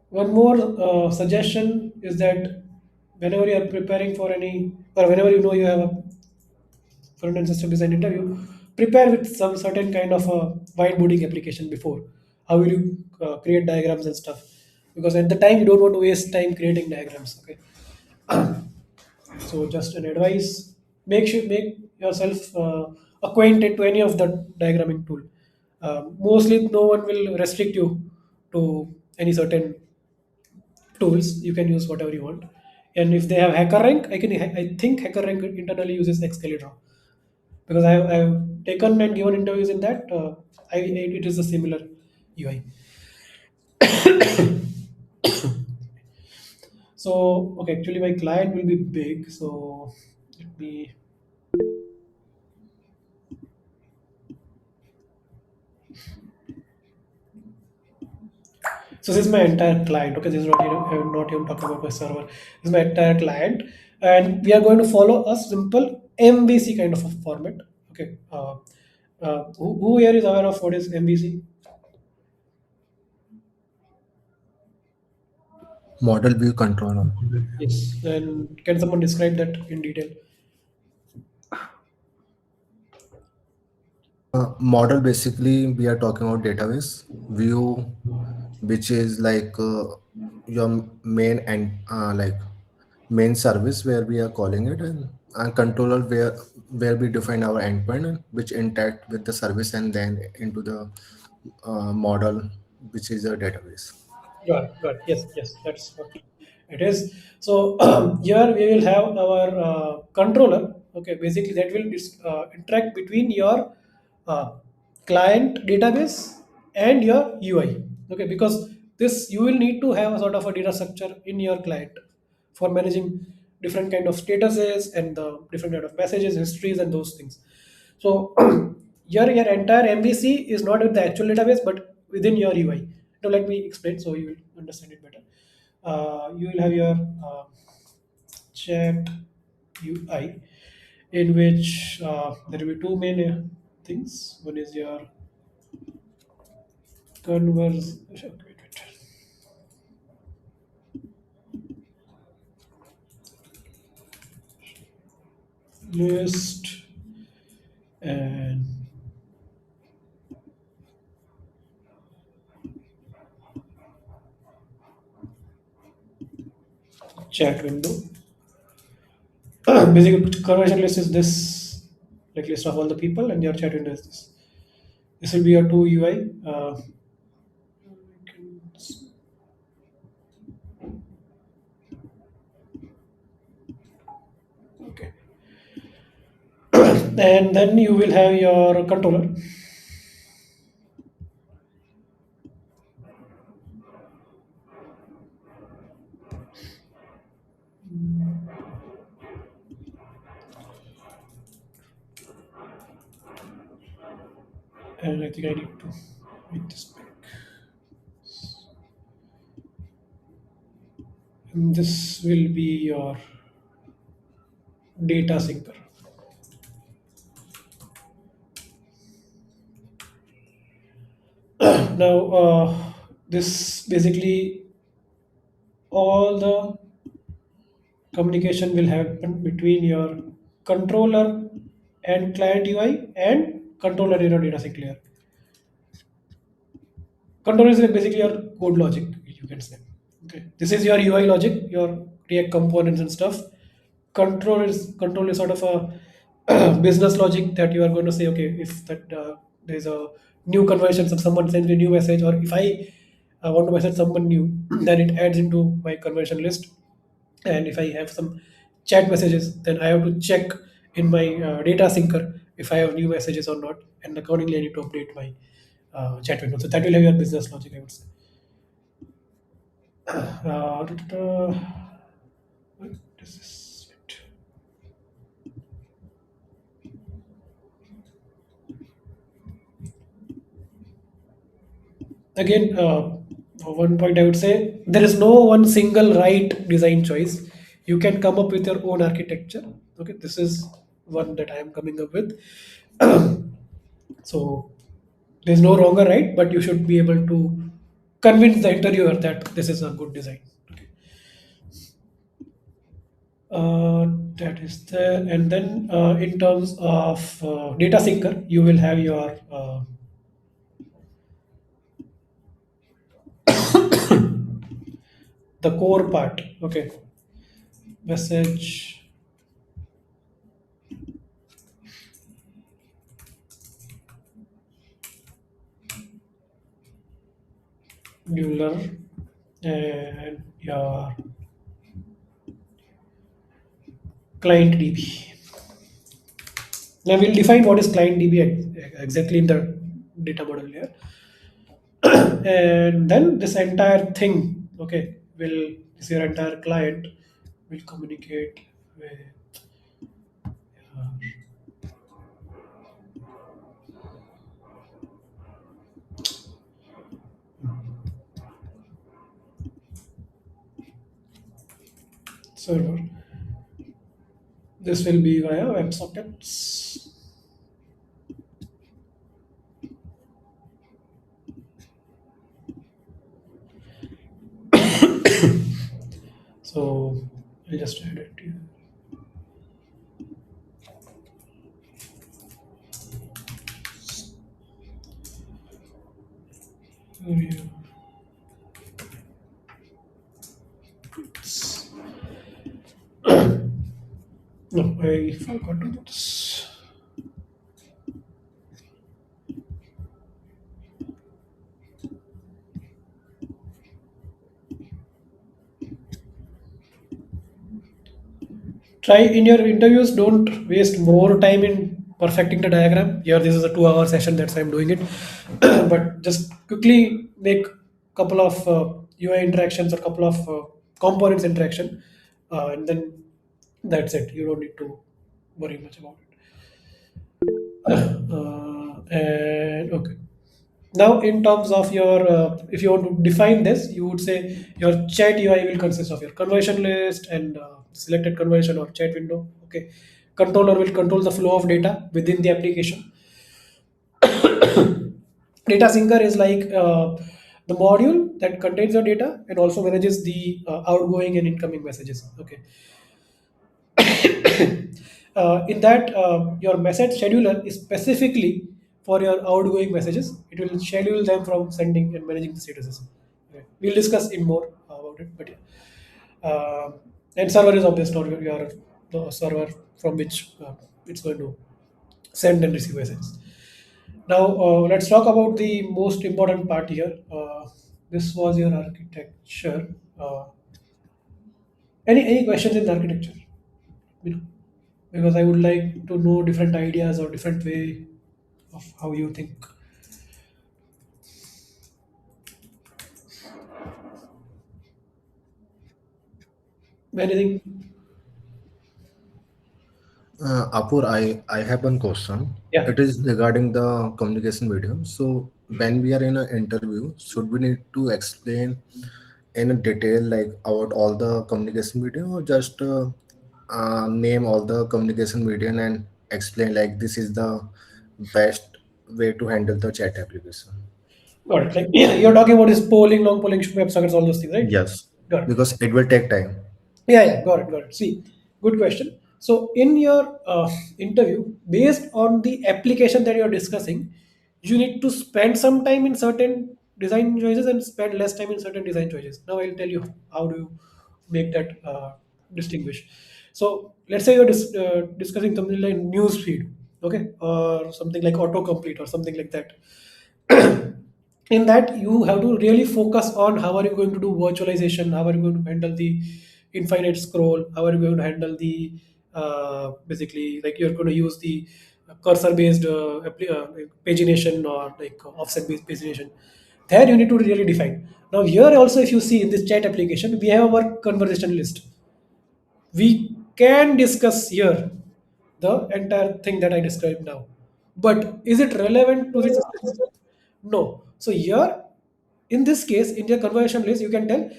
[SPEAKER 1] One more suggestion is that whenever you are preparing for any, or whenever you know you have a front-end system design interview, prepare with some certain kind of a whiteboarding application before. How will you create diagrams and stuff? Because at the time you don't want to waste time creating diagrams. Okay, so just an advice: make yourself acquainted to any of the diagramming tool. Mostly, no one will restrict you to any certain tools. You can use whatever you want. And if they have HackerRank, I think HackerRank internally uses Excalibur because I've taken and given interviews in that. It is a similar UI. So okay, actually my client will be big. So let me. So this is my entire client. Okay, this is not even, I'm not even talking about my server. This is my entire client, and we are going to follow a simple MVC kind of a format. Okay, who here is aware of what is MVC?
[SPEAKER 9] Model view controller.
[SPEAKER 1] Yes, and can someone describe that in detail?
[SPEAKER 9] Model basically we are talking about database view, which is like your main and like main service where we are calling it, and controller where we define our endpoint and which interact with the service and then into the model, which is a database.
[SPEAKER 1] Got it, got it. Yes, yes, that's what it is. So here we will have our controller. Okay, basically that will interact between your uh, client database and your UI. Okay, because this you will need to have a sort of a data structure in your client for managing different kind of statuses and the different kind of messages, histories, and those things. So your entire MVC is not with the actual database, but within your UI. Now let me explain so you will understand it better. You will have your chat UI, in which there will be two main things. One is your converse. Wait. List and chat window. Basic conversion list is this, like list of all the people, and your chat window is this. This will be your two UI. Okay. And then you will have your controller. And I think I need to make this big. And this will be your data syncer. Now, this basically all the communication will happen between your controller and client UI and controller in your data sync layer. Controller is like basically your code logic, you can say. Okay, this is your UI logic, your React components and stuff. Control is sort of a business logic that you are going to say, okay, if that there's a new conversion, so someone sends me a new message, or if I want to message someone new, then it adds into my conversion list. And if I have some chat messages, then I have to check in my data syncer if I have new messages or not, and accordingly I need to update my chat window. So that will have your business logic, I would say. What is this? Wait. Again, one point I would say, there is no one single right design choice. You can come up with your own architecture. Okay, this is one that I am coming up with. So there's no wrong or right, but you should be able to convince the interviewer that this is a good design. Okay. That is there. And then in terms of data syncer, you will have your the core part. Okay, message, Euler, and your client DB. Now we'll define what is client DB exactly in the data model here. And then this entire thing, okay, will this your entire client will communicate with server. This will be via WebSockets. So I'll just add it here. No, I forgot to do this. Try in your interviews, don't waste more time in perfecting the diagram. Here this is a 2 hour session, that's why I'm doing it. But just quickly make couple of UI interactions or couple of components interaction, and then That's it. You don't need to worry much about it. And okay. Now, in terms of your, if you want to define this, you would say your chat UI will consist of your conversion list and selected conversion or chat window. Okay, controller will control the flow of data within the application. Data syncer is like the module that contains your data and also manages the outgoing and incoming messages. Okay, in that your message scheduler is specifically for your outgoing messages. It will schedule them from sending and managing the statuses. Okay. We'll discuss in more about it, but yeah. And server is obvious, not your the server from which it's going to send and receive messages. Now let's talk about the most important part here. This was your architecture. Any questions in the architecture? You know, because I would like to know different ideas or different way of how you think. Anything?
[SPEAKER 9] Apur, I have one question.
[SPEAKER 1] Yeah.
[SPEAKER 9] It is regarding the communication medium. So when we are in an interview, should we need to explain in detail like about all the communication medium, or just name all the communication medium and explain like this is the best way to handle the chat application?
[SPEAKER 1] Got it. Like you're talking about this polling, long polling, WebSockets, all those things, right?
[SPEAKER 9] Yes,
[SPEAKER 1] Got it.
[SPEAKER 9] because it will take time.
[SPEAKER 1] Yeah, got it, got it. See, good question. So, in your interview, based on the application that you're discussing, you need to spend some time in certain design choices and spend less time in certain design choices. Now, I'll tell you how do you make that distinguish. So, let's say you're discussing something like news feed, okay, or something like autocomplete or something like that. In that you have to really focus on how are you going to do virtualization, how are you going to handle the infinite scroll, how are you going to handle the basically like you're going to use the cursor based pagination or like offset based pagination. There you need to really define. Now here also, if you see in this chat application, we have our conversation list. We can discuss here the entire thing that I described now. But is it relevant to the system? No. So here, in this case, in your conversation list, you can tell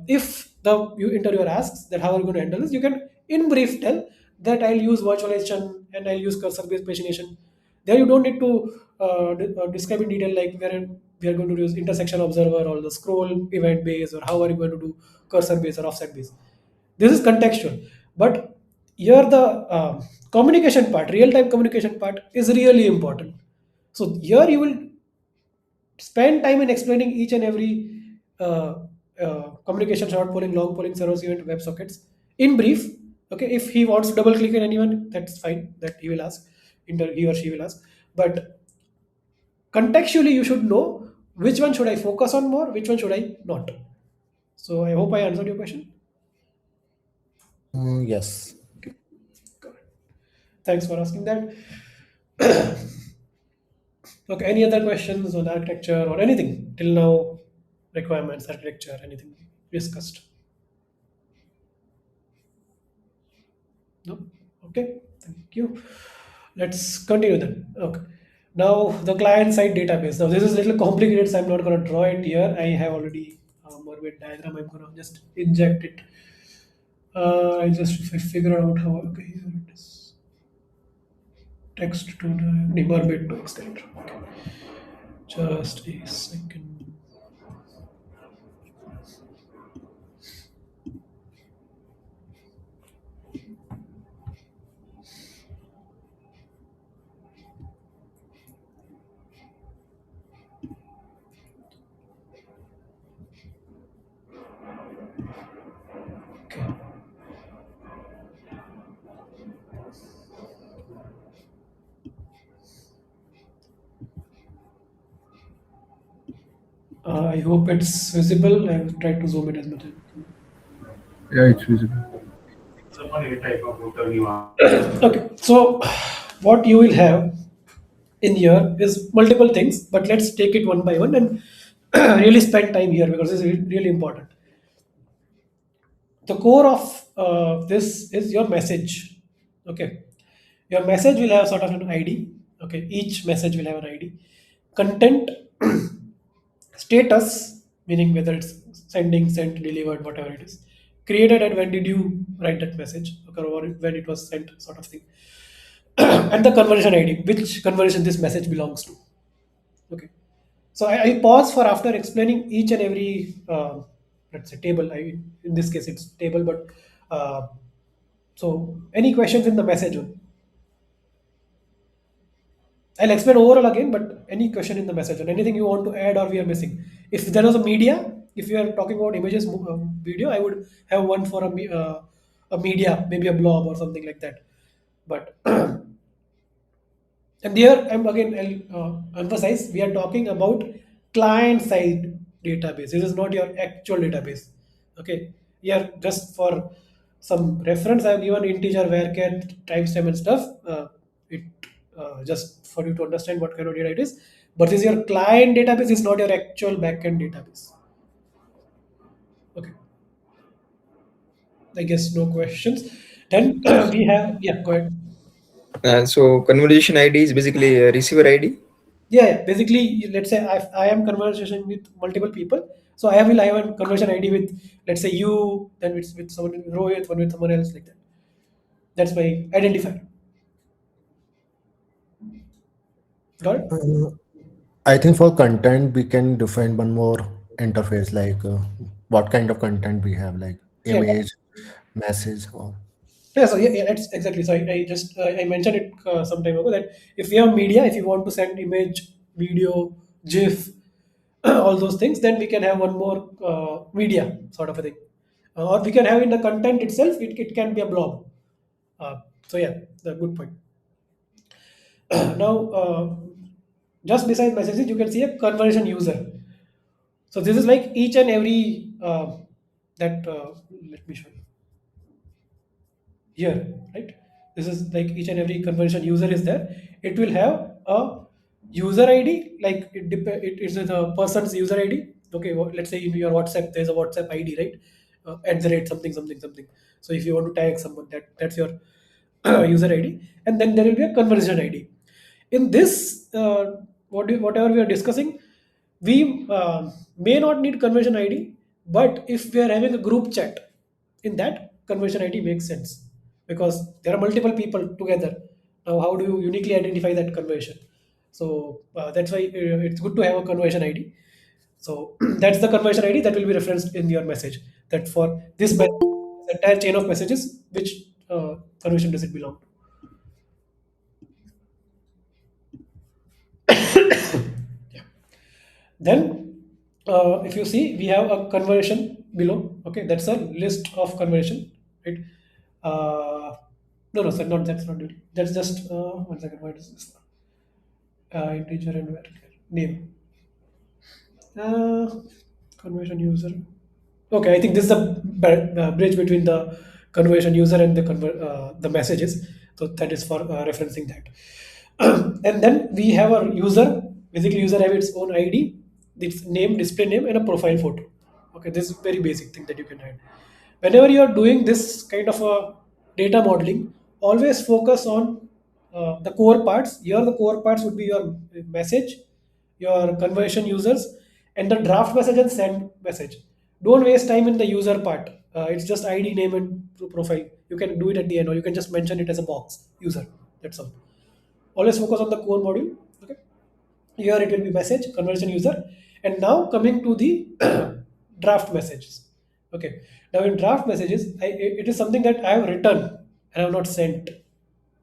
[SPEAKER 1] if the interviewer asks that how are you going to handle this, you can in brief tell that I'll use virtualization and I'll use cursor-based pagination. There you don't need to describe in detail like we are going to use intersection observer or the scroll event base or how are you going to do cursor base or offset base. This is contextual, but here the communication part, real-time communication part is really important. So here you will spend time in explaining each and every communication, short polling, long polling, servers, event, web sockets in brief. Okay, if he wants to double click on anyone, that's fine. That he will ask, he or she will ask. But contextually, you should know which one should I focus on more, which one should I not. So I hope I answered your question.
[SPEAKER 9] Yes.
[SPEAKER 1] Thanks for asking that. Okay, any other questions on architecture or anything till now? Requirements, architecture, anything discussed? No? Okay, thank you. Let's continue then. Okay. Now the client side database. Now this is a little complicated, so I'm not going to draw it here. I have already a Mermaid diagram. I'm going to just inject it. I just if I figure out how. Okay, here it is. Text to the Mermaid to extend. Okay. Just a second. Okay. I hope it's visible. I will try to zoom it as much as.
[SPEAKER 3] Yeah, it's visible.
[SPEAKER 1] Okay, so what you will have in here is multiple things, but let's take it one by one and really spend time here because it's really important. the core of this is your message. Okay, your message will have sort of an ID. Okay, each message will have an ID. Content, status, meaning whether it's sending, sent, delivered, whatever it is, created, and when did you write that message, okay, or when it was sent, sort of thing. And the conversion ID, which conversion this message belongs to. Okay, so I pause for after explaining each and every let's say table. In this case it's table, but so any questions in the message one? I'll explain overall again, but any question in the message or anything you want to add or we are missing. If there was a media, if you are talking about images, video, I would have one for a media, maybe a blob or something like that. But and there, I'm again, I'll emphasize, we are talking about client side database. This is not your actual database. Okay. Here, just for some reference, I've given integer, varchar, timestamp and stuff. It just for you to understand what kind of data it is. But this is your client database, is not your actual backend database. Okay. I guess no questions. Then we have, yeah, go ahead.
[SPEAKER 8] So conversation ID is basically a receiver ID.
[SPEAKER 1] Yeah, basically, let's say I am conversation with multiple people. So I have a conversation ID with, let's say you, then it's with someone with Rohit, one with someone else, like that. That's my identifier. Got it?
[SPEAKER 9] I think for content we can define one more interface, like what kind of content we have, like
[SPEAKER 1] Yeah,
[SPEAKER 9] image, message, or
[SPEAKER 1] yeah. So yeah, that's exactly. So I just I mentioned it some time ago that if you have media, if you want to send image, video, GIF, all those things, then we can have one more media sort of a thing, or we can have in the content itself. It can be a blob. So yeah, the good point. Now, just beside messages, you can see a conversion user. So this is like each and every that let me show you here, right? This is like each and every conversion user is there. It will have a user ID, like it is the person's user ID. Okay, let's say in your WhatsApp, there's a WhatsApp ID, right? At the rate something something something. So if you want to tag someone, that's your user ID, and then there will be a conversion ID. In this, whatever we are discussing, we may not need conversion ID, but if we are having a group chat, in that conversion ID makes sense because there are multiple people together. Now, how do you uniquely identify that conversion? So that's why it's good to have a conversion ID. So that's the conversion ID that will be referenced in your message. That for this entire chain of messages, which conversion does it belong to? Then, if you see, we have a conversion below. Okay, that's a list of conversion, right? No, no, sir, not that's not it. That's just one second. What is this? Integer and variable name. Uh, conversion user. Okay, I think this is the bridge between the conversion user and the messages. So that is for referencing that. And then we have a user. Basically, user have its own ID, its name, display name, and a profile photo. Okay, this is very basic thing that you can add. Whenever you are doing this kind of a data modeling, always focus on the core parts. Here, the core parts would be your message, your conversion users, and the draft message and send message. Don't waste time in the user part. It's just ID, name, and profile. You can do it at the end, or you can just mention it as a box user. That's all. Always focus on the core module. Okay. Here it will be message, conversion user, and now coming to the draft messages. Okay. Now in draft messages, it is something that I have written and I have not sent.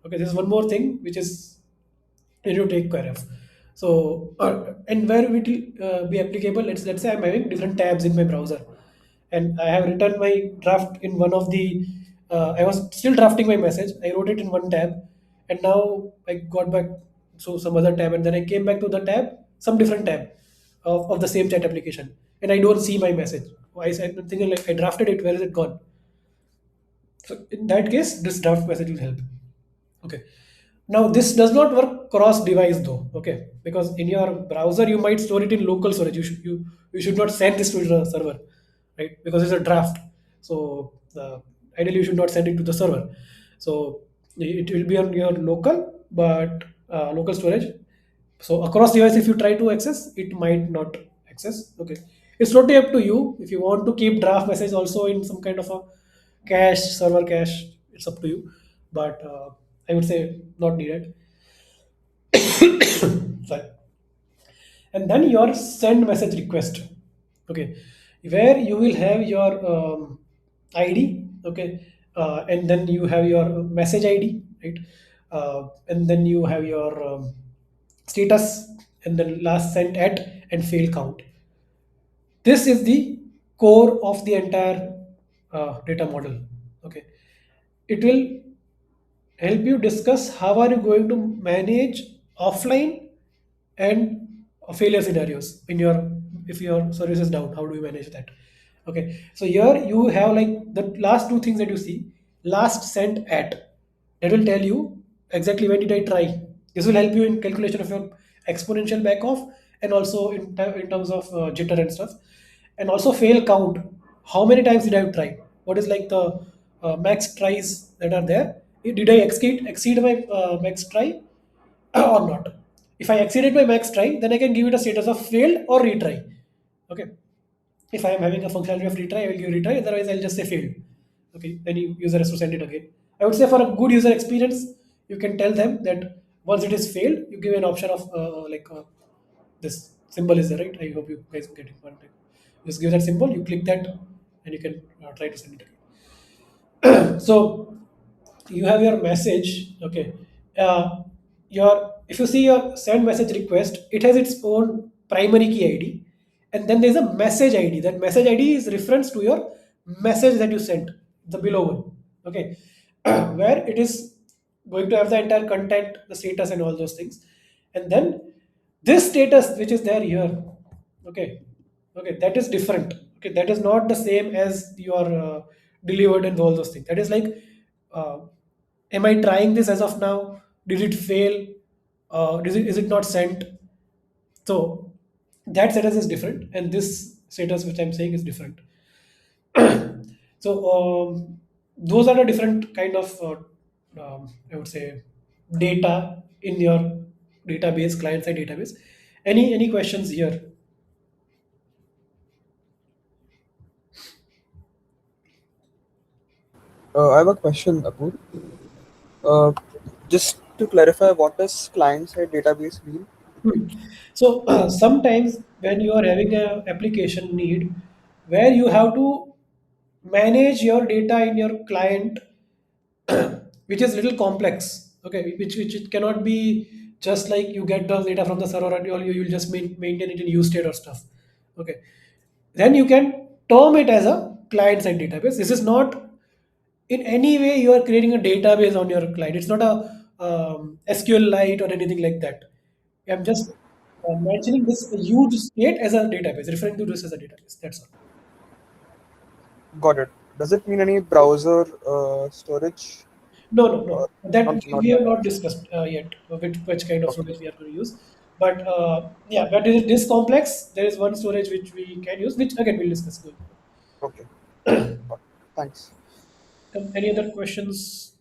[SPEAKER 1] Okay. This is one more thing which is you need to take care of. So, and where it will be applicable, let's say I'm having different tabs in my browser, and I have written my draft in one of the. I was still drafting my message. I wrote it in one tab, and now I got back to some other tab, and then I came back to the tab, some different tab of the same chat application, and I don't see my message. I'm thinking like I drafted it. Where is it gone? So in that case, this draft message will help. Okay. Now this does not work cross device though. Okay, because in your browser you might store it in local storage. You should not send this to the server, right? Because it's a draft. So ideally, you should not send it to the server. So it will be on your local, but local storage. So across device, if you try to access, it might not access. Okay, it's totally up to you. If you want to keep draft message also in some kind of a cache, server cache, it's up to you. But I would say not needed. Sorry. And then your send message request. Okay, where you will have your id. Okay, and then you have your message id, right? And then you have your status, and then last sent at and fail count. This is the core of the entire data model. Okay, it will help you discuss how are you going to manage offline and failure scenarios in your, if your service is down, how do you manage that? Okay, so here you have like the last two things that you see, last sent at, that will tell you exactly when did I try. This will help you in calculation of your exponential back off, and also in terms of jitter and stuff, and also fail count, how many times did I try, what is like the max tries that are there. Did I exceed my max try or not? If I exceeded my max try, then I can give it a status of failed or retry. Okay. If I am having a functionality of retry, I will give retry. Otherwise, I'll just say failed. Okay. Then user has to send it again. I would say for a good user experience, you can tell them that once it is failed, you give an option of this symbol is there, right? I hope you guys get it one time. Just give that symbol, you click that, and you can try to send it again. So you have your message. Okay, your, if you see your send message request, it has its own primary key id, and then there's a message id. That message id is reference to your message that you sent, the below one. Okay, where it is going to have the entire content, the status, and all those things. And then this status which is there here, okay, okay, that is different. Okay, that is not the same as your delivered and all those things. That is like, uh, am I trying this as of now, did it fail, is it not sent? So that status is different, and this status which I'm saying is different. So those are the different kind of I would say data in your database, client side database. Any questions here?
[SPEAKER 10] I have a question, Apoor. Uh, just to clarify, what does client-side database mean?
[SPEAKER 1] Hmm. So sometimes when you are having a application need where you have to manage your data in your client, which is little complex. Okay, which it cannot be just like you get the data from the server and you'll just maintain it in use state or stuff. Okay, then you can term it as a client side database. This is not in any way you are creating a database on your client. It's not a SQLite or anything like that. I'm just mentioning this huge state as a database, referring to this as a database. That's all.
[SPEAKER 10] Got it. Does it mean any browser storage
[SPEAKER 1] No, no, no.
[SPEAKER 10] or
[SPEAKER 1] That
[SPEAKER 10] not
[SPEAKER 1] we have
[SPEAKER 10] that
[SPEAKER 1] not
[SPEAKER 10] much?
[SPEAKER 1] discussed yet, which kind of
[SPEAKER 10] Okay.
[SPEAKER 1] storage we are going to use. But yeah, but it is this complex. There is one storage which we can use, which again we'll discuss going
[SPEAKER 10] Okay. Got it. Thanks.
[SPEAKER 1] forward. Any other questions?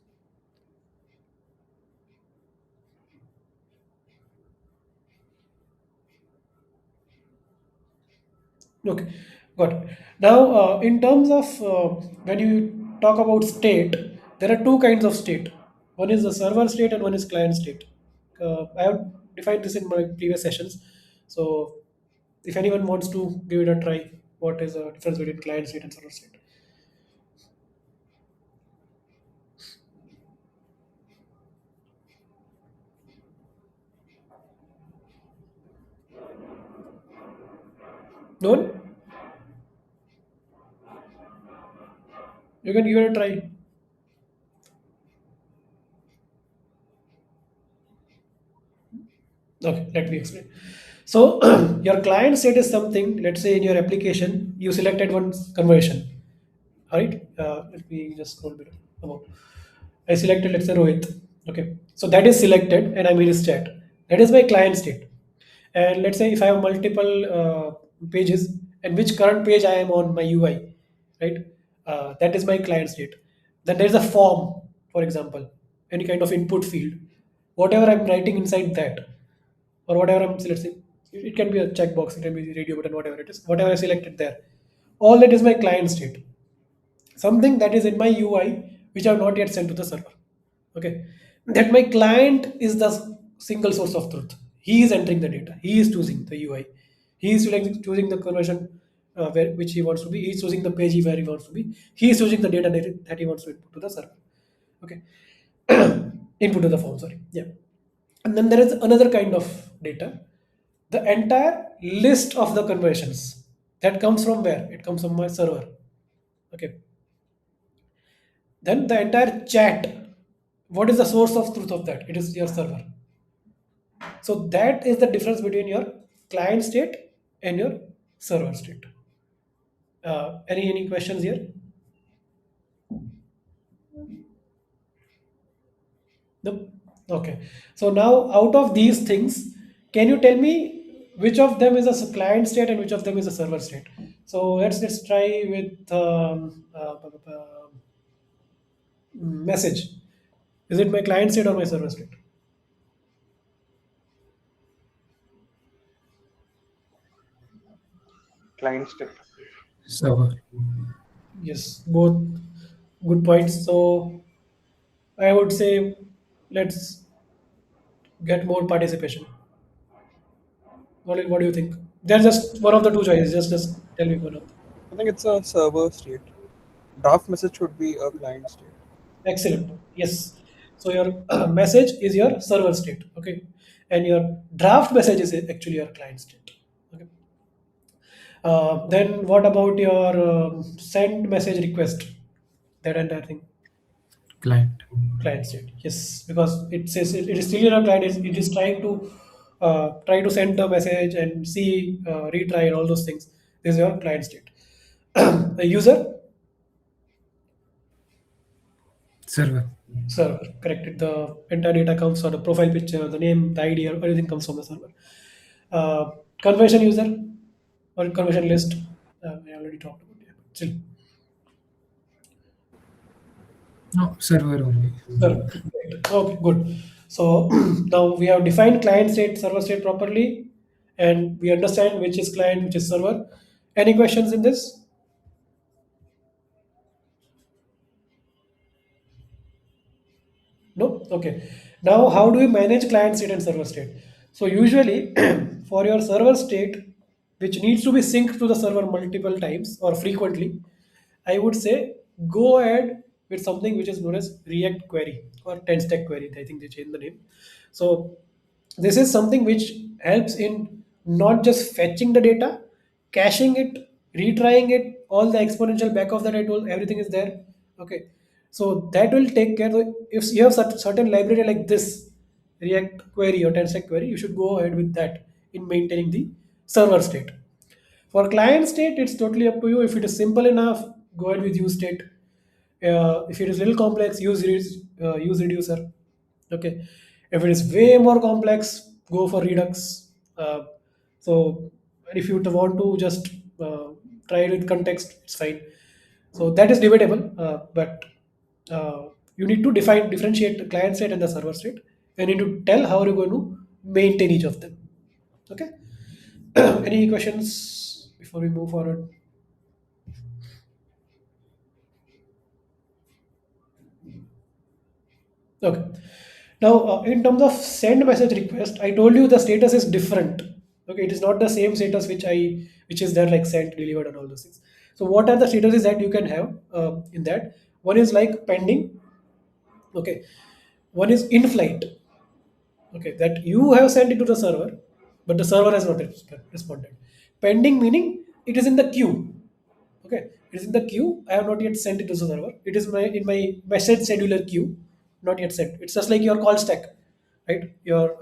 [SPEAKER 1] Okay, got it. Now, in terms of when you talk about state, there are two kinds of state. One is the server state and one is client state. I have defined this in my previous sessions. So, if anyone wants to give it a try, what is the difference between client state and server state? No one? You can give it a try. Okay, let me explain. So, your client state is something, let's say in your application, you selected one conversion. Right? Let me just scroll bit above. I selected, let's say, Rohit. Okay. So that is selected and I'm in his chat. That is my client state. And let's say if I have multiple pages and which current page I am on my UI, right? That is my client state. Then there is a form, for example, any kind of input field. Whatever I'm writing inside that, or whatever let's say, it can be a checkbox, it can be a radio button, whatever it is, whatever I selected there. All that is my client state. Something that is in my UI which I have not yet sent to the server. Okay, that my client is the single source of truth. He is entering the data. He is choosing the UI. He is choosing the conversion which he wants to be. He is choosing the page where he wants to be. He is choosing the data that he wants to input to the server. Okay, input to the form. Sorry. Yeah, and then there is another kind of data. The entire list of the conversions that comes from where? It comes from my server. Okay, then the entire chat, what is the source of truth of that? It is your server. So that is the difference between your client state and your server state. Any questions here? Nope. Okay, so now out of these things, can you tell me which of them is a client state and which of them is a server state? So let's try with message. Is it my client state or my server state?
[SPEAKER 2] Client state.
[SPEAKER 6] Server.
[SPEAKER 1] Yes, both good points. So I would say let's get more participation. What do you think? There's just one of the two choices. Just tell me one of them.
[SPEAKER 10] I think it's a server state. Draft message should be a client state.
[SPEAKER 1] Excellent. Yes. So your message is your server state. Okay, and your draft message is actually your client state. Okay. Then what about your send message request? That entire thing.
[SPEAKER 6] Client.
[SPEAKER 1] Client state, yes, because it says it is still in a client. It is try to send the message and see, retry and all those things. This is your client state. The user
[SPEAKER 6] Server.
[SPEAKER 1] server, correct. The entire data comes, or the profile picture, the name, the ID, or everything comes from the server. Conversion user or conversion list. I already talked about it. Still,
[SPEAKER 6] No, server only.
[SPEAKER 1] server. Correct. Okay, good. So now we have defined client state, server state properly, and we understand which is client, which is server. Any questions in this? No? Okay. Now, how do we manage client state and server state? So, usually, for your server state, which needs to be synced to the server multiple times or frequently, I would say go ahead with something which is known as React query or 10 stack query. I think they changed the name. So, this is something which helps in not just fetching the data, caching it, retrying it, all the exponential back of that I told, everything is there. Okay. So that will take care of, if you have certain library like this, React query or 10 stack query, you should go ahead with that in maintaining the server state. For client state, it's totally up to you. If it is simple enough, go ahead with use state. If it is little complex, use reducer. Okay. If it is way more complex, go for Redux. So if you want to just try it with context, it's fine. So that is debatable, but you need to differentiate the client state and the server state. You need to tell how you're going to maintain each of them. Okay. Any questions before we move forward? Okay. Now, in terms of send message request, I told you the status is different. Okay, it is not the same status which is there like sent, delivered, and all those things. So, what are the statuses that you can have in that? One is like pending. Okay, one is in flight. Okay, that you have sent it to the server, but the server has not responded. Pending meaning it is in the queue. Okay, it is in the queue. I have not yet sent it to the server. It is in my message scheduler queue, not yet sent. It's just like your call stack, right? Your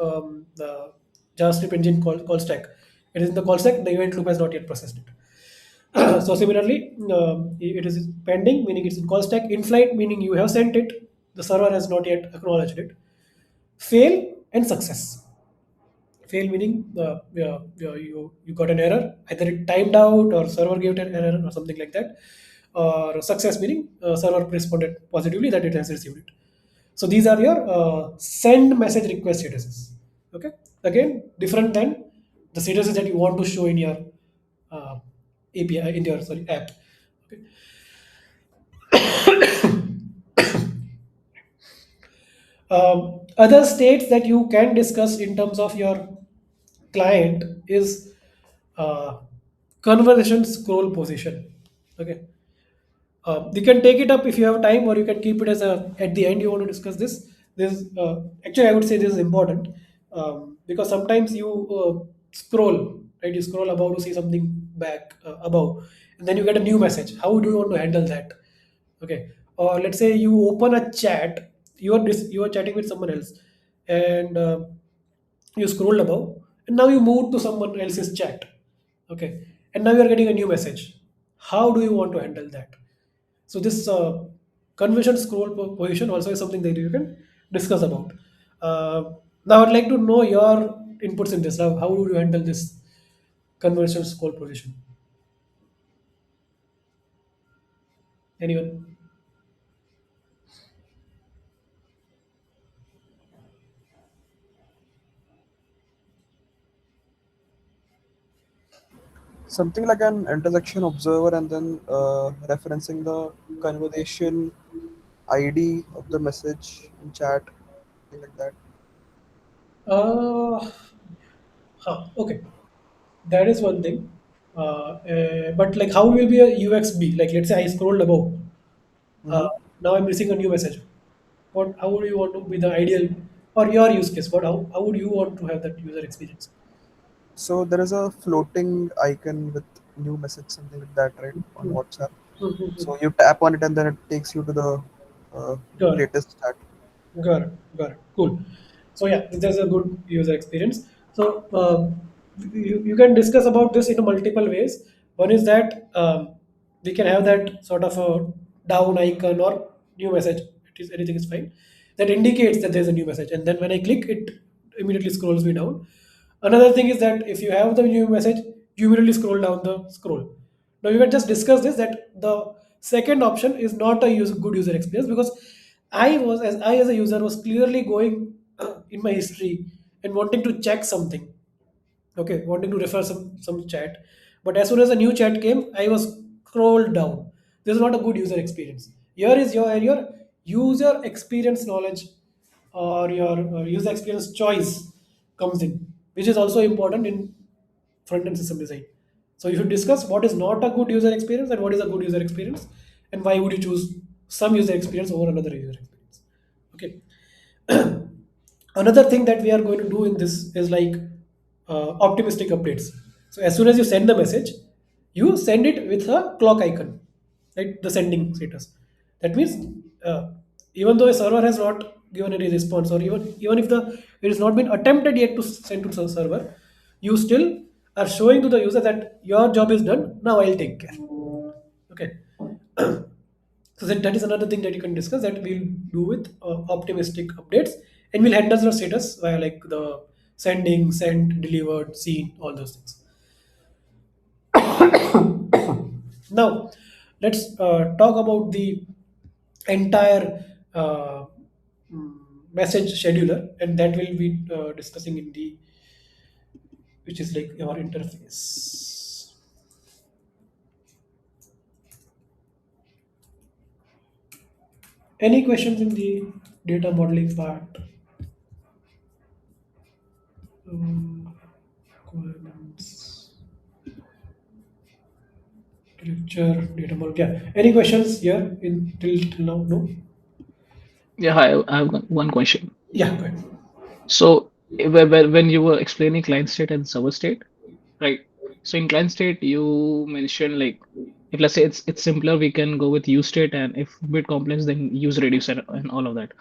[SPEAKER 1] the JavaScript engine call stack. It is in the call stack. The event loop has not yet processed it. So similarly, it is pending, meaning it's in call stack. In flight, meaning you have sent it. The server has not yet acknowledged it. Fail and success. Fail meaning you got an error, either it timed out or server gave an error or something like that. or success meaning server responded positively that it has received it. So these are your send message request statuses. Okay, again different than the statuses that you want to show in your uh, API in your sorry app. Okay. Other states that you can discuss in terms of your client is uh, conversation scroll position. Okay, you can take it up if you have time, or you can keep it as a at the end. You want to discuss this. This actually, I would say this is important because sometimes you scroll, right? You scroll above to see something back above, and then you get a new message. How do you want to handle that? Okay, or let's say you open a chat. You are chatting with someone else, and you scrolled above, and now you move to someone else's chat. Okay, and now you are getting a new message. How do you want to handle that? So this conversion scroll position also is something that you can discuss about. Now I'd like to know your inputs in this. How do you handle this conversion scroll position? Anyone?
[SPEAKER 10] Something like an intersection observer and then referencing the conversation ID of the message in chat, something like that.
[SPEAKER 1] Uh, okay, that is one thing. But like, how will be a UX be? Like, let's say I scrolled above. Uh,
[SPEAKER 10] Hmm.
[SPEAKER 1] Now I'm receiving a new message. What? How would you want to be the ideal or your use case? How would you want to have that user experience?
[SPEAKER 10] So there is a floating icon with new message, something like that, right, on
[SPEAKER 1] Hmm.
[SPEAKER 10] WhatsApp.
[SPEAKER 1] Hmm, hmm, hmm.
[SPEAKER 10] So you tap on it and then it takes you to the uh,
[SPEAKER 1] Got it.
[SPEAKER 10] latest chat.
[SPEAKER 1] Got it. Got it. Cool. So yeah, there's a good user experience. So you can discuss about this in multiple ways. One is that we can have that sort of a down icon or new message. It is anything is fine. That indicates that there's a new message, and then when I click, it immediately scrolls me down. Another thing is that if you have the new message, you immediately scroll down the scroll. Now you can just discuss this that the second option is not a good user experience because I as a user was clearly going in my history and wanting to check something. Okay, wanting to refer some chat, but as soon as a new chat came, I was scrolled down. This is not a good user experience. Here is your user experience knowledge or your user experience choice comes in, which is also important in front end system design. So you should discuss what is not a good user experience and what is a good user experience, and why would you choose some user experience over another user experience. Okay. Another thing that we are going to do in this is like optimistic updates. So as soon as you send the message, you send it with a clock icon, right? The sending status. That means even though a server has not given any response, or even if the it has not been attempted yet to send to the server, you still are showing to the user that your job is done. Now I'll take care. Okay. So that is another thing that you can discuss that we'll do with optimistic updates, and we'll handle the status via like the sending, sent, delivered, seen, all those things. Now, let's talk about the entire uh, mm, message scheduler, and that will be discussing in the which is like our interface. Any questions in the data modeling part? Requirements, lecture, data model. Yeah. Any questions here in till now? No.
[SPEAKER 4] Yeah, I have one question.
[SPEAKER 1] Yeah. Go ahead.
[SPEAKER 4] So when you were explaining client state and server state, right? So in client state, you mentioned like if let's say it's simpler, we can go with use state, and if bit complex, then use reduce and all of that.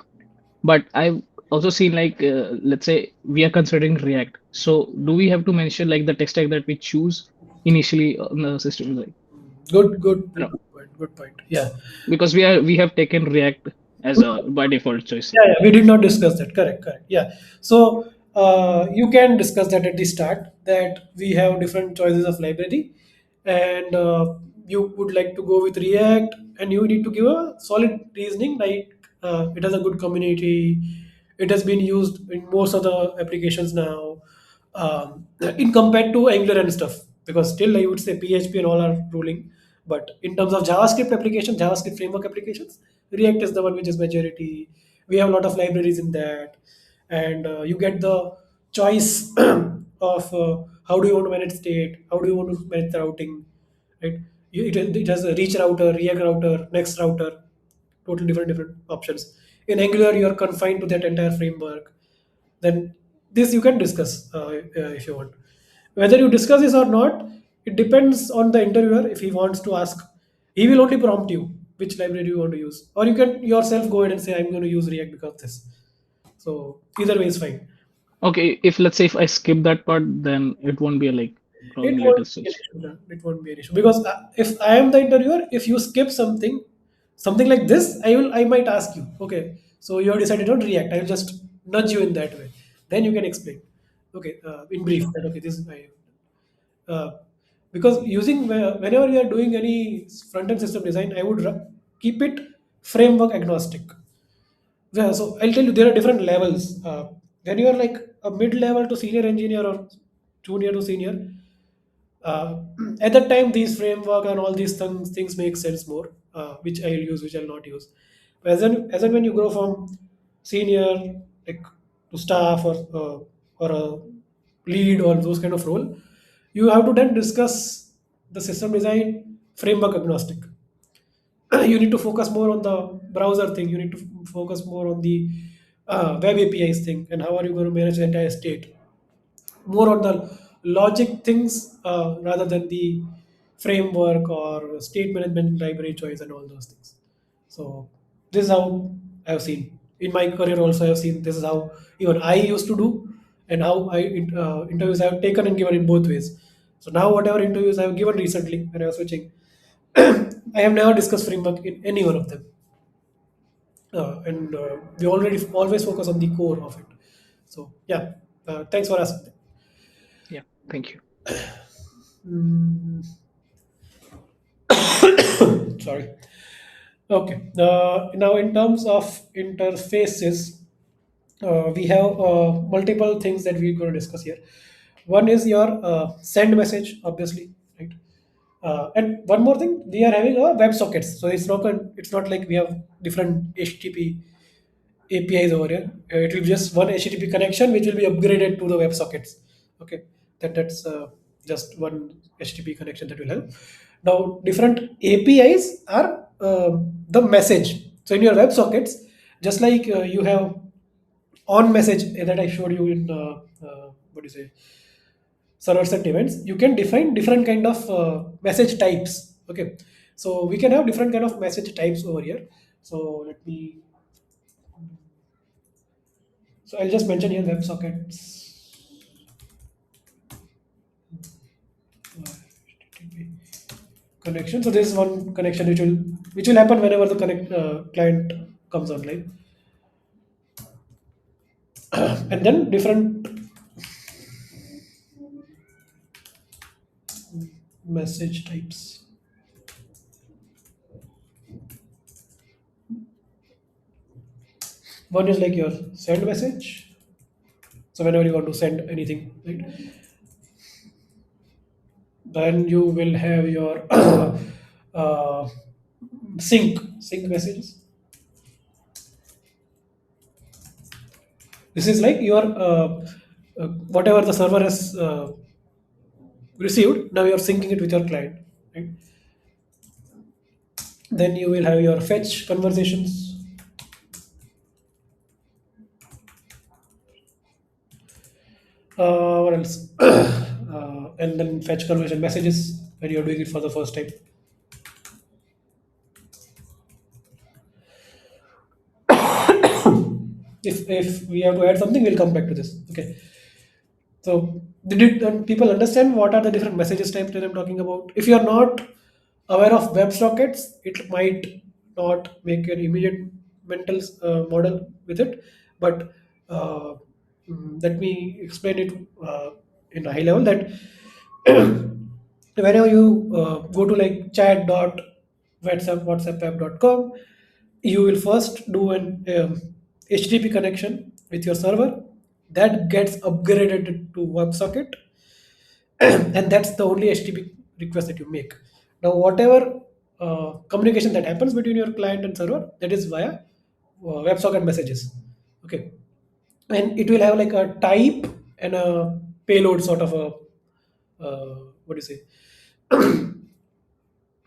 [SPEAKER 4] But I've also seen like let's say we are considering React. So do we have to mention like the tech stack that we choose initially on the system design?
[SPEAKER 1] Good
[SPEAKER 4] No,
[SPEAKER 1] point. Good point. Yeah.
[SPEAKER 4] because we have taken React as a by default choice.
[SPEAKER 1] Yeah, we did not discuss that. Correct, correct. Yeah. So you can discuss that at the start that we have different choices of library, and you would like to go with React, and you need to give a solid reasoning like it has a good community, it has been used in most of the applications now, in compared to Angular and stuff. Because still I would say PHP and all are ruling, but in terms of JavaScript applications, JavaScript framework applications, React is the one which is majority. We have a lot of libraries in that, and you get the choice of how do you want to manage state, how do you want to manage the routing, right? It has a reach router, React router, next router, totally different options. In Angular, you are confined to that entire framework. Then this you can discuss if you want. Whether you discuss this or not, it depends on the interviewer. If he wants to ask, he will only prompt you which library you want to use, or you can yourself go ahead and say I'm going to use React because this. So either way is fine.
[SPEAKER 4] Okay, if let's say if I skip that part, then it won't be a like
[SPEAKER 1] It
[SPEAKER 4] problem later
[SPEAKER 1] won't be an
[SPEAKER 4] stage.
[SPEAKER 1] issue. It won't be an issue because if I am the interviewer, if you skip something, something like this, I might ask you. Okay, so you have decided on React. I will just nudge you in that way. Then you can explain. Okay, in brief that okay this is my uh, because using whenever you are doing any front end system design, I would keep it framework agnostic. Yeah, so I'll tell you there are different levels. When you are like a mid level to senior engineer or junior to senior, uh, at that time these framework and all these things make sense more, which I'll use, which I'll not use. But as in when you grow from senior like to staff or a lead or those kind of role, you have to then discuss the system design framework agnostic. You need to focus more on the browser thing. You need to focus more on the web APIs thing, and how are you going to manage the entire state. More on the logic things rather than the framework or state management library choice and all those things. So this is how I've seen in my career. Also, I've seen this is how even I used to do, and how interviews I have taken and given in both ways. So now, whatever interviews I have given recently when I was switching, I have never discussed framework in any one of them, and we already always focus on the core of it. So yeah, thanks for asking.
[SPEAKER 4] Yeah, thank you.
[SPEAKER 1] Mm, sorry. Okay. Now, in terms of interfaces, we have multiple things that we're going to discuss here. One is your send message, obviously, right? And one more thing, we are having a web sockets, so it's not like we have different HTTP APIs over here. It will be just one HTTP connection which will be upgraded to the web sockets. Okay, that's just one HTTP connection that will help. Now, different APIs are the message. So in your web sockets, just like you have on message that I showed you in what do you say server set events, you can define different kind of message types. Okay, so we can have different kind of message types over here. So let me So I'll just mention here WebSockets connection. So this is one connection which will happen whenever the connect client comes online, and then different message types. One is like your send message. So whenever you want to send anything, right? Then you will have your uh, sync messages. This is like your whatever the server has received. Now you are syncing it with your client, right? Then you will have your fetch conversations. What else? And then fetch conversation messages when you're doing it for the first time. If we have to add something, we'll come back to this. Okay. So did people understand what are the different messages types that I'm talking about? If you are not aware of WebSockets, it might not make an immediate mental model with it. But uh, let me explain it in a high level that whenever you go to like chat.whatsapp.com, you will first do an HTTP connection with your server that gets upgraded to WebSocket, and that's the only HTTP request that you make. Now, whatever communication that happens between your client and server, that is via WebSocket messages. Okay, and it will have like a type and a payload sort of a what do you say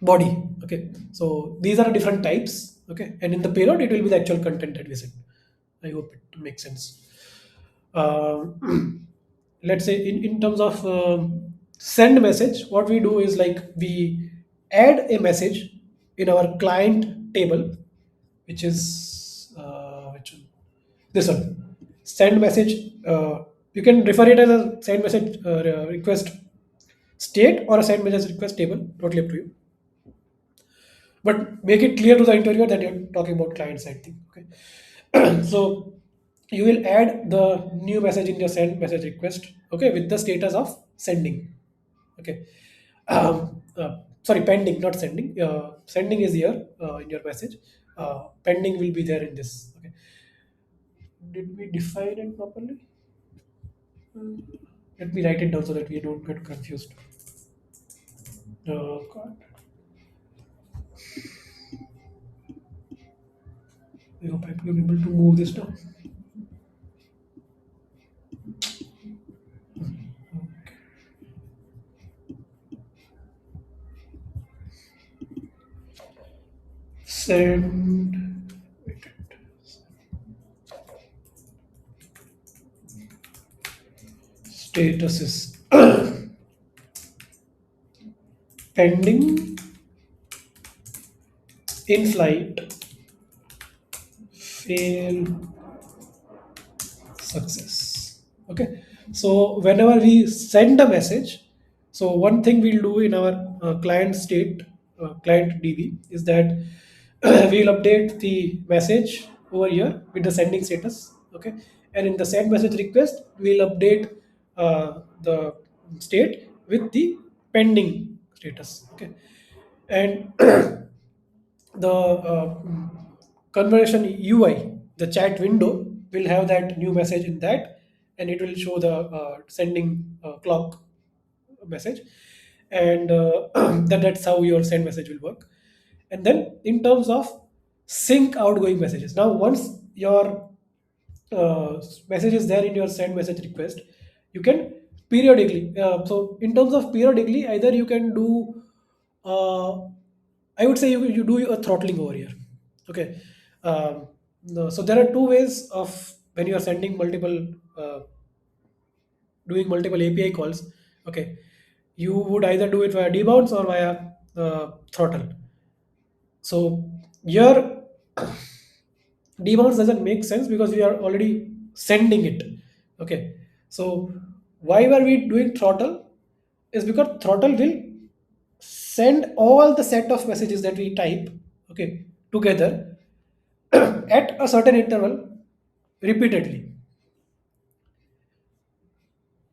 [SPEAKER 1] body. Okay, so these are different types. Okay, and in the payload it will be the actual content that we send. I hope it makes sense. Let's say in terms of send message, what we do is like we add a message in our client table, which is which one? This one, send message. You can refer it as a send message request state or a send message request table, totally up to you, but make it clear to the interviewer that you're talking about client side thing. Okay, so you will add the new message in your send message request, okay, with the status of sending. Okay, sorry, pending, not sending. Sending is here in your message. Pending will be there in this. Okay, did we define it properly? Let me write it down so that we don't get confused. God. I hope I will be able to move this down. Send status is pending, in flight, fail, success. Okay, so whenever we send a message, so one thing we'll do in our client state, client DB, is that we'll update the message over here with the sending status. Okay, and in the send message request, we'll update the state with the pending status. Okay, and the conversation UI, the chat window, will have that new message in that, and it will show the sending clock message, and that's how your send message will work. And then in terms of sync outgoing messages, now once your message is there in your send message request, you can periodically. So in terms of periodically, either you can do. I would say you do a throttling over here. Okay. So there are two ways of when you are sending multiple, doing multiple API calls. Okay, you would either do it via debounce or via throttle. So your debounce doesn't make sense because we are already sending it. Okay, so why were we doing throttle? Is because throttle will send all the set of messages that we type, okay, together at a certain interval repeatedly.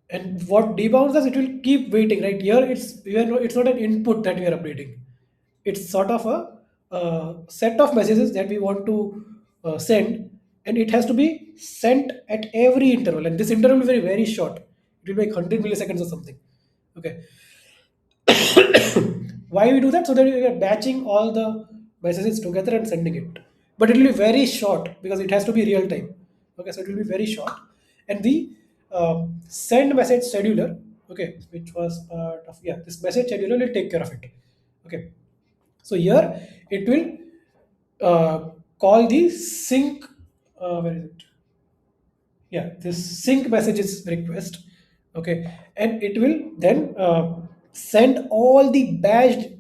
[SPEAKER 1] And what debounce does, it will keep waiting. Right here, it's not an input that we are updating. It's sort of a set of messages that we want to send, and it has to be sent at every interval. And this interval is very short. It will be like 100 milliseconds or something. Okay, why we do that? So that we are batching all the messages together and sending it. But it will be very short because it has to be real time. Okay, so it will be very short. And the send message scheduler, okay, which was part of, yeah, this message scheduler will take care of it. Okay, so here it will call the sync. Where is it? Yeah, this sync messages request. Okay, and it will then send all the batched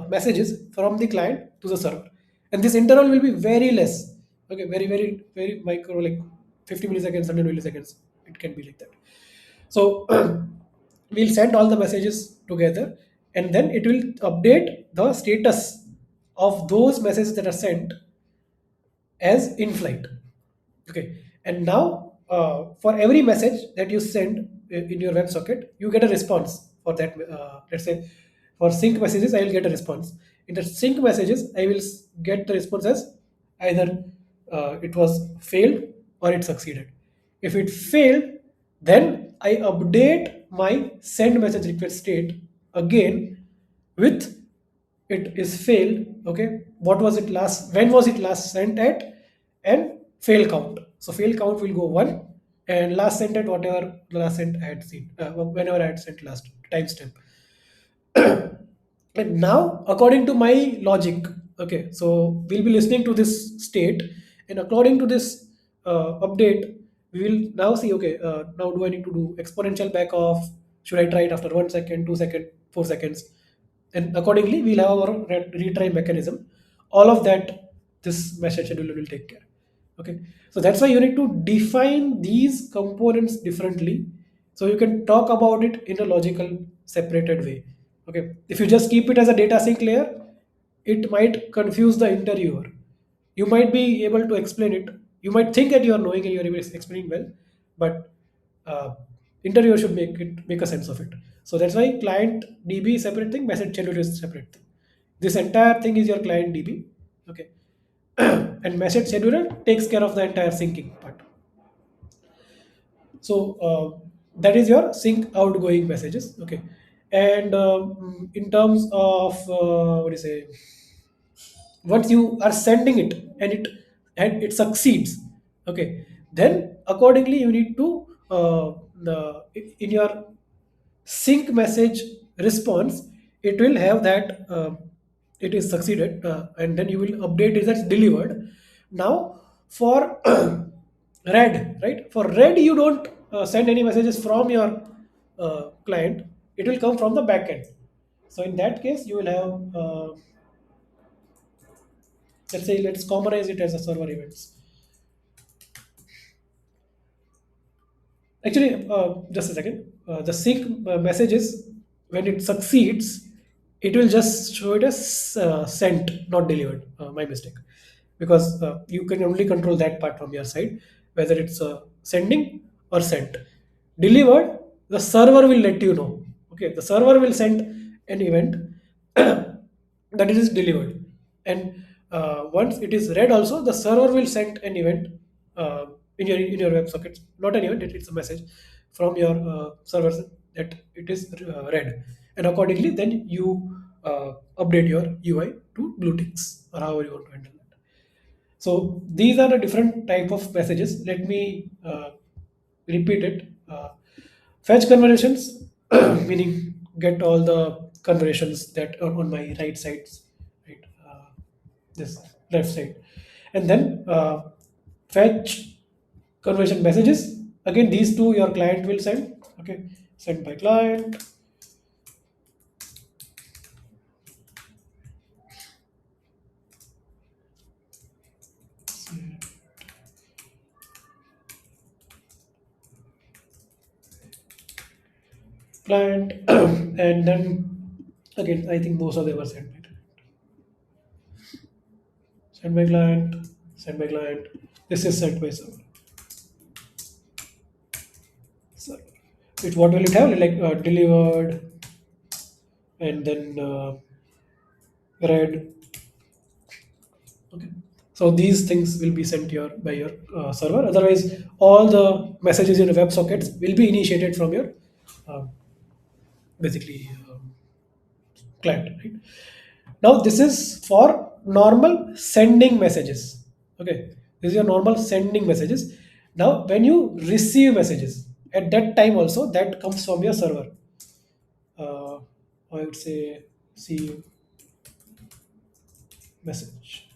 [SPEAKER 1] messages from the client to the server, and this interval will be very less. Okay, very micro, like 50 milliseconds, 100 milliseconds, it can be like that. So we'll send all the messages together, and then it will update the status of those messages that are sent as in flight. Okay, and now for every message that you send in your WebSocket, you get a response for that. Let's say For sync messages, I will get a response. In the sync messages, I will get the response as either it was failed or it succeeded. If it failed, then I update my send message request state again with it is failed. Okay, what was it last? When was it last sent at? And fail count. So fail count will go 1, and last sent at whatever the last sent I had seen, whenever I had sent last timestamp. And now, according to my logic, okay, so we'll be listening to this state, and according to this update, we will now see, okay, now do I need to do exponential back off? Should I try it after 1 second, 2 second, 4 seconds? And accordingly, we'll have our retry mechanism. All of that, this message scheduler will take care. Okay, so that's why you need to define these components differently, so you can talk about it in a logical separated way. Okay, if you just keep it as a data sync layer, it might confuse the interviewer. You might be able to explain it, you might think that you are knowing and you are explaining well, but uh, interviewer should make a sense of it. So that's why client DB is separate thing, message scheduler is separate thing. This entire thing is your client DB. Okay, and message scheduler takes care of the entire syncing part. So that is your sync outgoing messages. Okay, and in terms of what do you say, once you are sending it and it succeeds, okay, then accordingly you need to in your sync message response, it will have that it is succeeded, and then you will update it that's delivered. Now for red, right, for red you don't send any messages from your client, it will come from the backend. So in that case you will have let's say, let's commonize it as a server events. Actually, just a second. The sync messages, when it succeeds, it will just show it as sent, not delivered. My mistake, because you can only control that part from your side, whether it's sending or sent. Delivered, the server will let you know. Okay, the server will send an event that it is delivered, and once it is read, also the server will send an event in your WebSockets, not an event, it's a message from your servers that it is read, and accordingly then you update your UI to blue ticks or however you want to handle that. So these are the different type of messages. Let me repeat it. Fetch conversations, meaning get all the conversations that are on my right sides, right, this left side, and then fetch conversion messages. Again, these two your client will send. Okay, sent by client. Client, and then again, I think most of them are sent by client, sent by client. This is sent by server. So it, what will it have, like delivered, and then read. Okay, so these things will be sent your by your server. Otherwise, all the messages in the WebSockets will be initiated from your uh, basically client. Right? Now this is for normal sending messages. Okay, this is your normal sending messages. Now when you receive messages, at that time also that comes from your server. I would say see message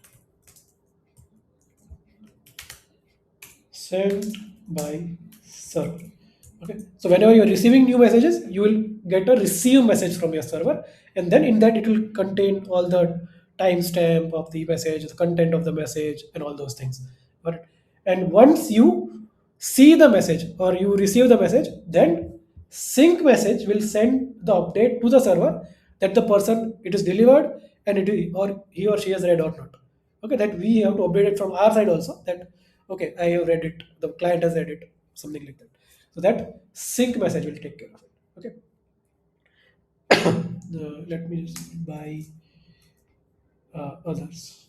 [SPEAKER 1] sent by server. Okay, so whenever you're receiving new messages, you will get a receive message from your server, and then in that it will contain all the timestamp of the message, the content of the message, and all those things. But and once you see the message or you receive the message, then sync message will send the update to the server that the person it is delivered and it is, or he or she has read or not. Okay, that we have to update it from our side also, that okay, I have read it, the client has read it, something like that. So that sync message will take care of it. Okay. Let me just buy others.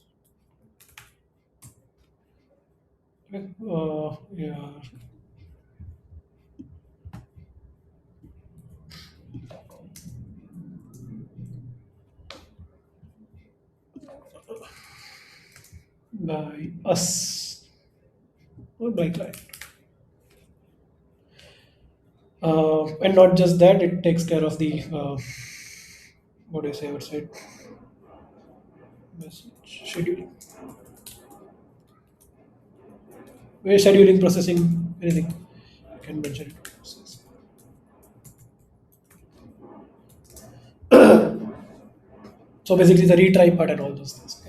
[SPEAKER 1] Okay, yeah, by us, or by client. And not just that, it takes care of the what do you say outside message scheduling, scheduling, processing, anything you can mention it. So basically, the retry part and all those things.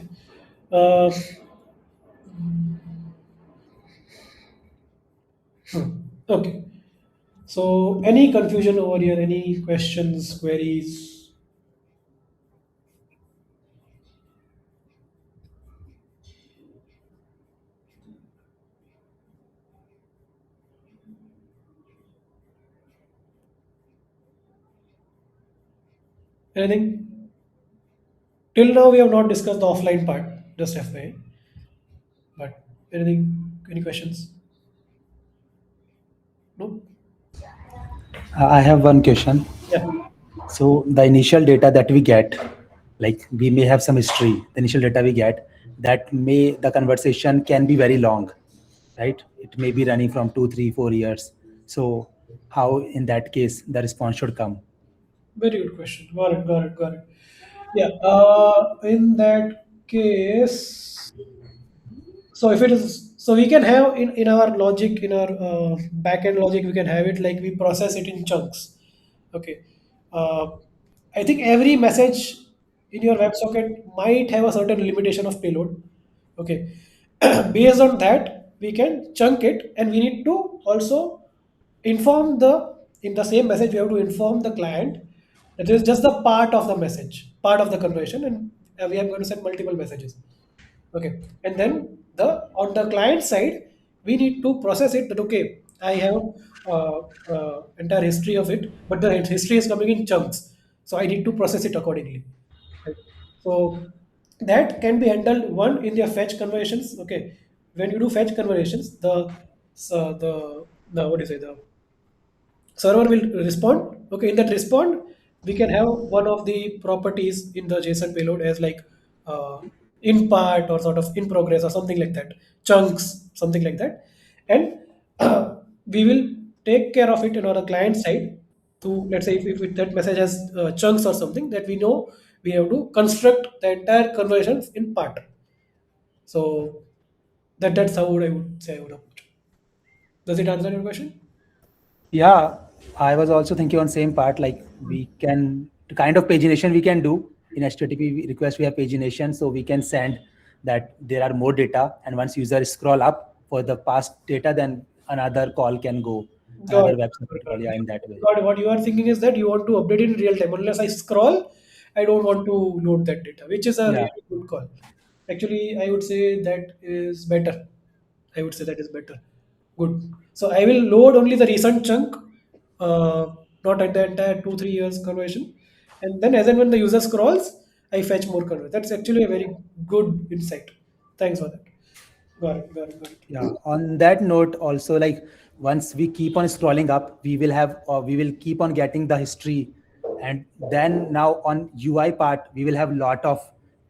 [SPEAKER 1] Okay. Uh, okay. So any confusion over here? Any questions, queries? Anything? Till now, we have not discussed the offline part. Just FYI. But anything? Any questions? No.
[SPEAKER 11] I have one question.
[SPEAKER 1] Yeah.
[SPEAKER 11] So the initial data that we get, like we may have some history, the initial data we get, that may the conversation can be very long, right? It may be running from 2, 3, 4 years. So how in that case the response should come?
[SPEAKER 1] Very good question. Got it. Got it. Got it. Yeah. In that case, so if it is, so we can have in our logic, in our backend logic, we can have it like we process it in chunks. Okay. Uh, I think every message in your WebSocket might have a certain limitation of payload. Okay. Based on that, we can chunk it, and we need to also inform the in the same message we have to inform the client that is just the part of the message, part of the conversation, and we are going to send multiple messages. Okay, and then the on the client side, we need to process it that okay, I have entire history of it, but the history is coming in chunks, so I need to process it accordingly. Right. So that can be handled one in their fetch conversations. Okay, when you do fetch conversations, the what do you say, the server will respond. Okay, in that respond, we can have one of the properties in the JSON payload as like in part or sort of in progress or something like that, chunks, something like that, and we will take care of it on our client side. To let's say if that message has chunks or something that we know, we have to construct the entire conversion in part. So that's how I would say I would approach. Does it answer your question?
[SPEAKER 11] Yeah, I was also thinking on same part, like we can the kind of pagination we can do in HTTP request, we have pagination, so we can send that there are more data, and once user scroll up for the past data, then another call can go,
[SPEAKER 1] Got
[SPEAKER 11] another
[SPEAKER 1] it.
[SPEAKER 11] website call, yeah, in that way.
[SPEAKER 1] Got it. What you are thinking is that you want to update in real time. Unless I scroll, I don't want to load that data, which is a
[SPEAKER 11] Yeah,
[SPEAKER 1] really good call. Actually, I would say that is better. I would say that is better. Good. So I will load only the recent chunk, uh, not at the entire 2 3 years conversion, and then as and when the user scrolls, I fetch more conversion. That's actually a very good insight. Thanks for that. Got it. Got it. Got it.
[SPEAKER 11] yeah. On that note, also, like once we keep on scrolling up, we will have, or we will keep on getting the history, and then now on UI part, we will have lot of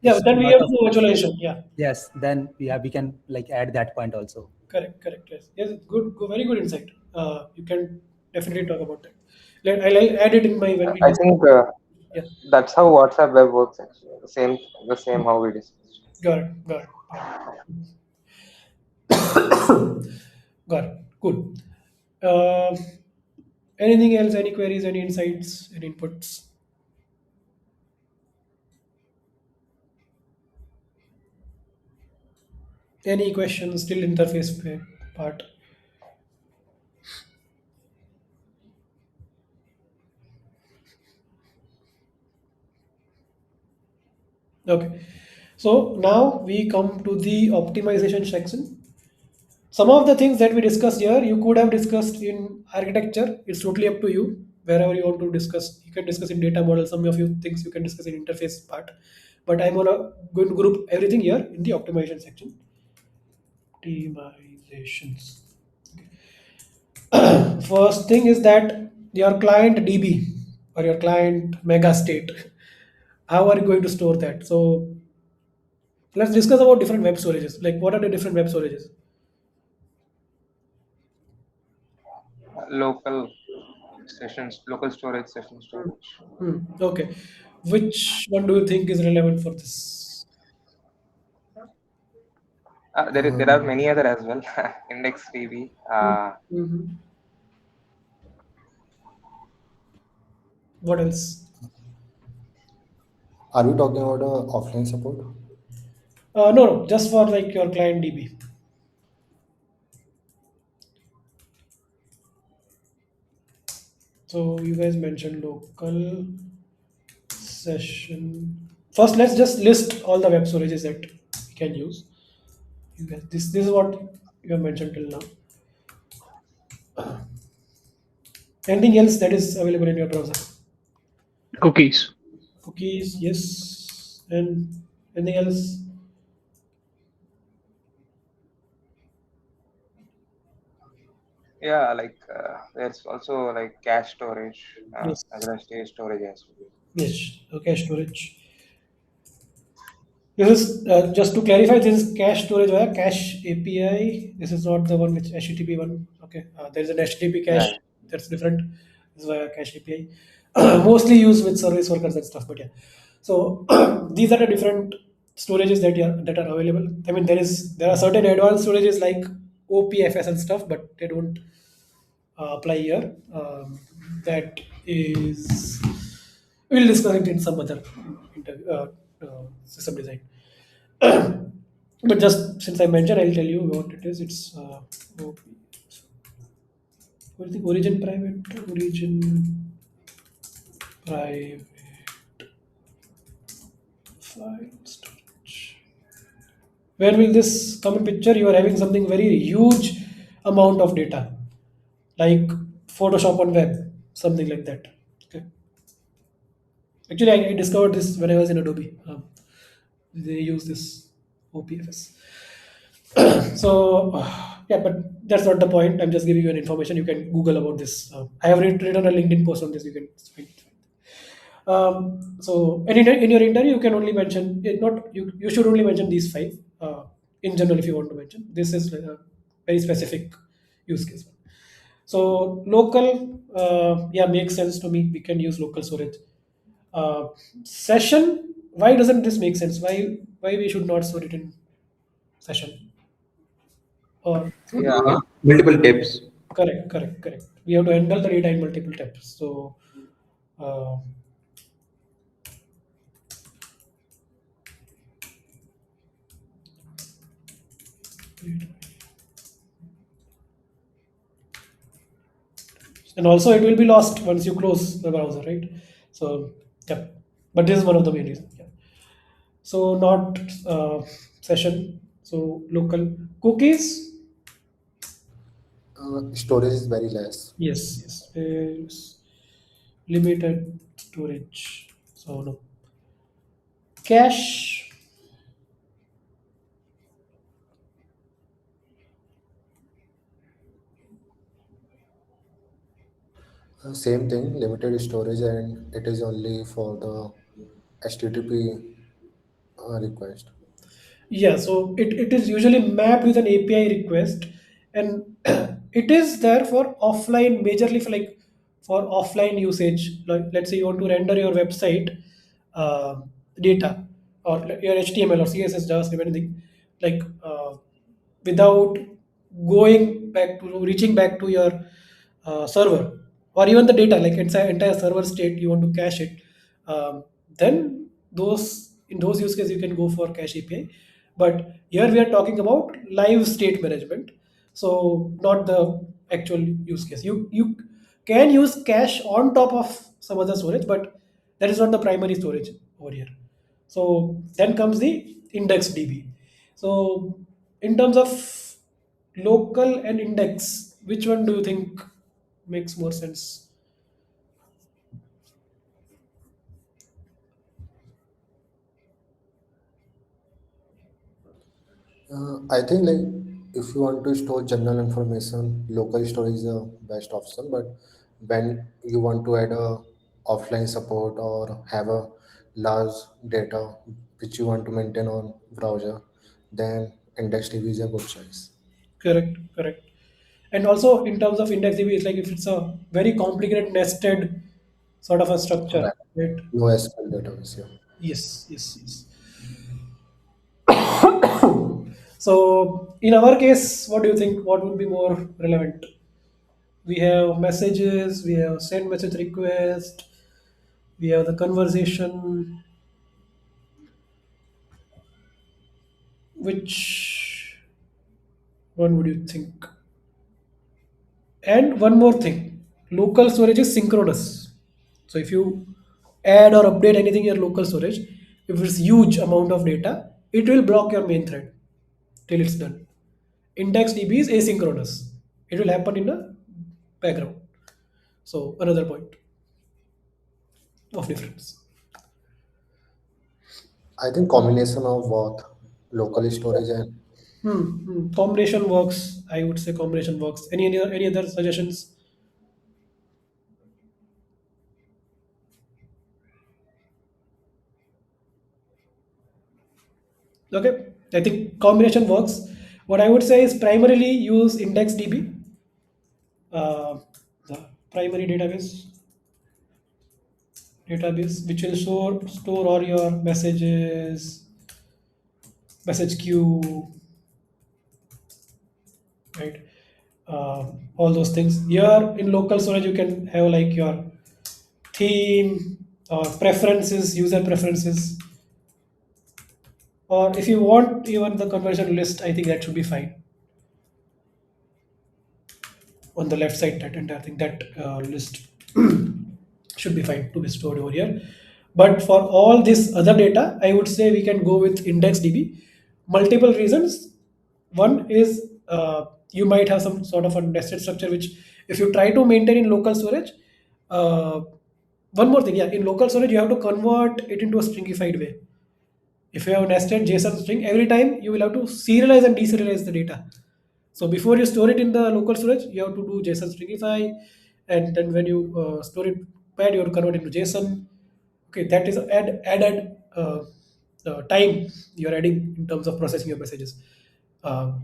[SPEAKER 1] Yeah. Then we
[SPEAKER 11] lot
[SPEAKER 1] have
[SPEAKER 11] of
[SPEAKER 1] to virtualization. Yeah.
[SPEAKER 11] yes. Then we can like add that point also.
[SPEAKER 1] Correct, correct. Yes, yes. Good, good, very good insight. You can definitely talk about that. I'll add it in my when we
[SPEAKER 2] I
[SPEAKER 1] discuss.
[SPEAKER 2] think
[SPEAKER 1] Yeah,
[SPEAKER 2] that's how WhatsApp web works actually. The same how we discussed.
[SPEAKER 1] got it, got it, got it. Got it. Cool. Uh, Anything else? Any queries? Any insights? Any inputs? Any questions? Still interface part. Okay. So now we come to the optimization section. Some of the things that we discussed here, you could have discussed in architecture. It's totally up to you. wherever you want to discuss, you can discuss in data model. Some of you things you can discuss in interface part, but I'm going to group everything here in the optimization section. Optimizations. First thing is that your client DB or your client mega state. How are you going to store that? So let's discuss about different web storages. Like what are the different web storages?
[SPEAKER 2] Local sessions, local storage, session storage.
[SPEAKER 1] Okay. Which one do you think is relevant for this?
[SPEAKER 2] There are many other as well. Index DB.
[SPEAKER 1] Mm-hmm. What else?
[SPEAKER 9] Are we talking about offline support?
[SPEAKER 1] No, just for like your client DB. So you guys mentioned local session. First, let's just list all the web storages that we can use. You guys, this is what you have mentioned till now. Anything else that is available in your browser?
[SPEAKER 4] Cookies.
[SPEAKER 1] Cookies, yes. And anything else?
[SPEAKER 2] Yeah, like there's also like cache storage,
[SPEAKER 1] Yes.
[SPEAKER 2] as well as stage storage as well.
[SPEAKER 1] Yes. Okay, storage. This is just to clarify. This is cache storage via cache API. This is not the one which HTTP one. Okay, there is an HTTP
[SPEAKER 2] Yeah,
[SPEAKER 1] cache that's different. This is via cache API. Mostly used with service workers and stuff. But yeah, so these are the different storages that are available. I mean, there are certain advanced storages like OPFS and stuff, but they don't apply here. That is, we'll discuss it in some other system design. But just since I mentioned, I'll tell you what it is. It's what is the origin private file storage. Where will this come in picture? You are having something very huge amount of data, like Photoshop on web, something like that. Okay. Actually, I discovered this when I was in Adobe. They use this OPFS. So yeah, but that's not the point. I'm just giving you an information. You can Google about this. I have written a LinkedIn post on this. You can find it. So and in your interview, you can only mention it. Not you should only mention these five in general if you want to mention. This is like a very specific use case. So local, yeah, makes sense to me. We can use local storage. Uh, Session. Why doesn't this make sense? Why we should not store it in session? Or
[SPEAKER 2] yeah.
[SPEAKER 8] Multiple tabs.
[SPEAKER 1] correct. We have to handle the data in multiple steps. So uh, and also it will be lost once you close the browser, right? So yeah, but this is one of the main reasons. Yeah. So not session. So local cookies.
[SPEAKER 9] Storage is very less.
[SPEAKER 1] Yes. There's limited storage. So no cache.
[SPEAKER 9] Same thing, limited storage, and it is only for the HTTP request.
[SPEAKER 1] Yeah, so it is usually mapped with an API request, and it is there for offline, majorly for like for offline usage. Like let's say you want to render your website data or your HTML or CSS, JavaScript, anything like without going back to reaching back to your server or even the data like entire server state you want to cache it, then those in those use cases you can go for cache API. But here we are talking about live state management, so not the actual use case. You can use cache on top of some other storage, but that is not the primary storage over here. So then comes the index DB. So in terms of local and index, which one do you think makes more sense?
[SPEAKER 9] I think like if you want to store general information, local storage is the best option. But when you want to add a offline support or have a large data which you want to maintain on browser, then IndexedDB is a good choice.
[SPEAKER 1] Correct, correct. And also in terms of index DB, it's like if it's a very complicated nested sort of a structure,
[SPEAKER 9] Right.
[SPEAKER 1] right?
[SPEAKER 9] No SQL database. Yeah.
[SPEAKER 1] Yes, yes, yes. So in our case, what do you think? What would be more relevant? We have messages, we have send message request, we have the conversation. Which one would you think? And one more thing, local storage is synchronous. So if you add or update anything in your local storage, if it's huge amount of data, it will block your main thread till it's done. Index DB is asynchronous. It will happen in the background. So another point of difference.
[SPEAKER 9] I think combination of both local storage and
[SPEAKER 1] Combination works. I would say combination works. Any other suggestions? Okay, I think combination works. What I would say is primarily use IndexedDB, uh, the primary database which will store all your messages, message queue, right? All those things. Here in local storage, you can have like your theme or preferences, user preferences, or if you want even the conversion list, I think that should be fine. On the left side, that entire thing, that list should be fine to be stored over here. But for all this other data, I would say we can go with IndexedDB. Multiple reasons. One is you might have some sort of a nested structure, which if you try to maintain in local storage, uh, one more thing, yeah, in local storage you have to convert it into a stringified way. If you have nested JSON string, every time you will have to serialize and deserialize the data. So before you store it in the local storage, you have to do JSON stringify, and then when you store it bad, you have to convert it to JSON. Okay, that is added time you are adding in terms of processing your messages.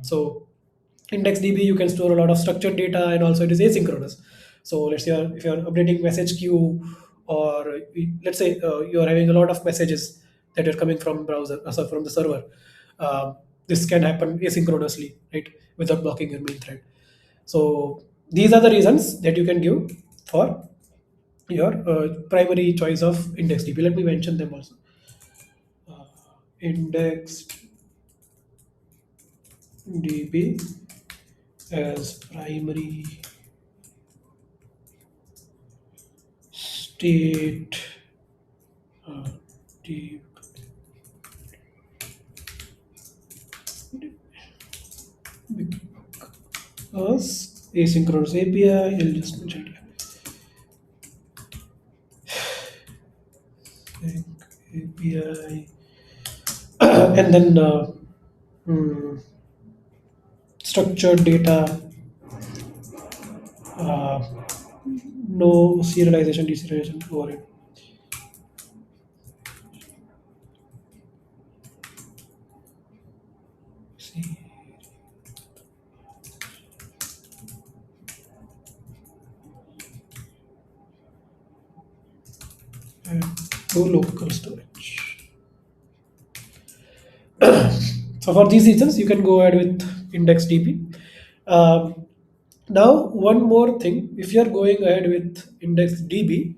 [SPEAKER 1] So IndexedDB, you can store a lot of structured data, and also it is asynchronous. So let's say if you're updating message queue, or let's say you're having a lot of messages that are coming from browser, sorry, from the server. Uh, this can happen asynchronously, right, without blocking your main thread. So these are the reasons that you can give for your primary choice of IndexedDB. Let me mention them also. IndexedDB as primary state deep because asynchronous API. I'll just mention it here. API and then mm, structured data, uh, no serialization, deserialization over it. See, and no local storage. So for these reasons, you can go ahead with IndexedDB. Um, Now, one more thing, if you're going ahead with IndexedDB,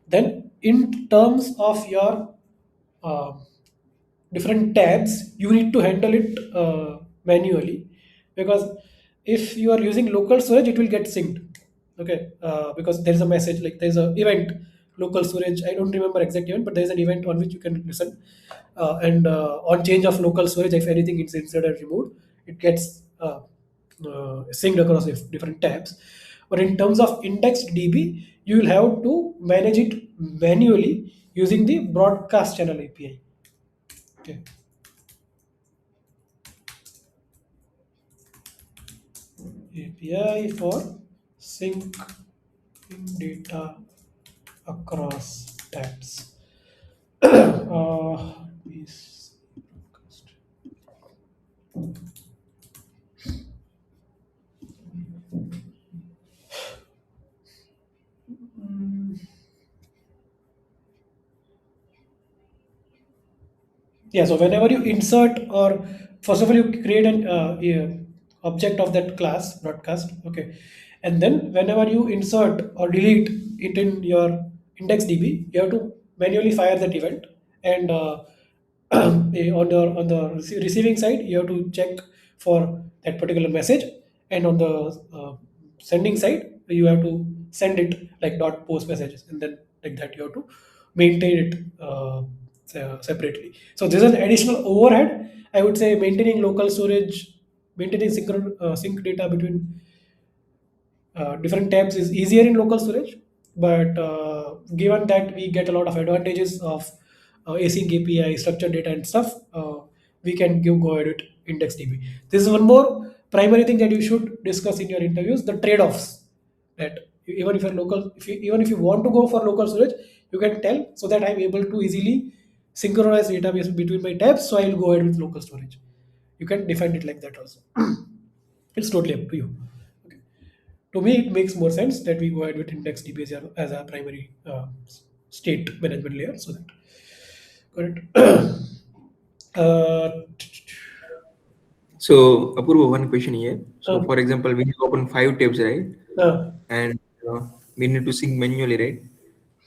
[SPEAKER 1] then in terms of your uh, different tabs, you need to handle it manually, because if you are using local storage, it will get synced. Okay, because there is a message, like there's a event local storage. I don't remember exact event, but there's an event on which you can listen. And on change of local storage, if anything is inserted or removed, it gets synced across different tabs. But in terms of indexed DB, you will have to manage it manually using the broadcast channel API. Okay. API for syncing data across tabs. Please broadcast. Yeah, so whenever you insert, or first of all you create an object of that class broadcast, okay, and then whenever you insert or delete it in your index DB, you have to manually fire that event, and on the receiving side you have to check for that particular message, and on the sending side you have to send it like dot post messages, and then like that you have to maintain it separately. So this is an additional overhead. I would say maintaining local storage, maintaining sync data between different tabs is easier in local storage, but given that we get a lot of advantages of async API, structured data and stuff, we can go ahead with IndexedDB. This is one more primary thing that you should discuss in your interviews: the trade-offs. That even if you're local, even if you want to go for local storage, you can tell, so that I'm able to easily synchronize database between my tabs. So I'll go ahead with local storage. You can define it like that also. It's totally up to you. Okay. To me, it makes more sense that we go ahead with IndexedDB as our primary state management layer. So that correct. uh,
[SPEAKER 8] So, Apurva, one question here. So,
[SPEAKER 1] uh,
[SPEAKER 8] for example, we open 5 tabs, right?
[SPEAKER 1] uh,
[SPEAKER 8] And we need to sync manually, right?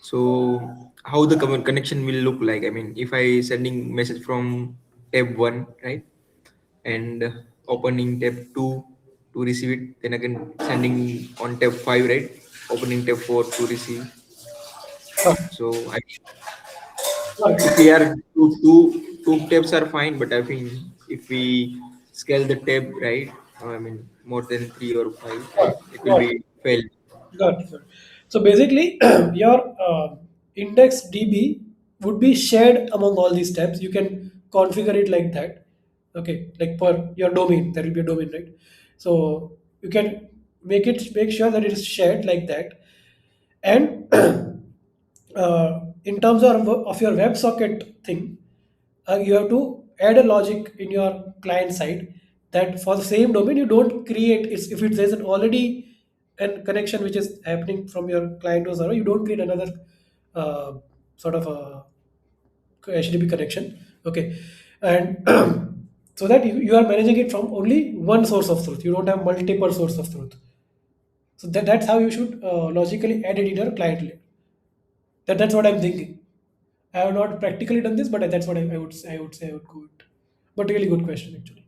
[SPEAKER 8] So, how the connection will look like? I mean, if I sending message from tab 1, right, and opening tab 2 to receive it, then again sending on tab 5, right, opening tab 4 to receive.
[SPEAKER 1] uh,
[SPEAKER 8] So, if
[SPEAKER 1] uh,
[SPEAKER 8] we are two tabs are fine, but I think if we scale the tab, right, I mean more than 3 or 5, right, it will
[SPEAKER 1] got
[SPEAKER 8] be failed.
[SPEAKER 1] Got it. So basically, your index DB would be shared among all these tabs. You can configure it like that. Okay, like per your domain, there will be a domain, right? So you can make sure that it is shared like that. And in terms of your WebSocket thing, you have to add a logic in your client side that for the same domain you don't create it's, if it there's an already an connection which is happening from your client to server, you don't create another uh, sort of a HTTP connection. Okay, and so that you are managing it from only one source of truth. You don't have multiple source of truth. So that's how you should logically add it in your client layer. That's what I'm thinking. I have not practically done this, but that's what I would say. I would go with. But really good question actually.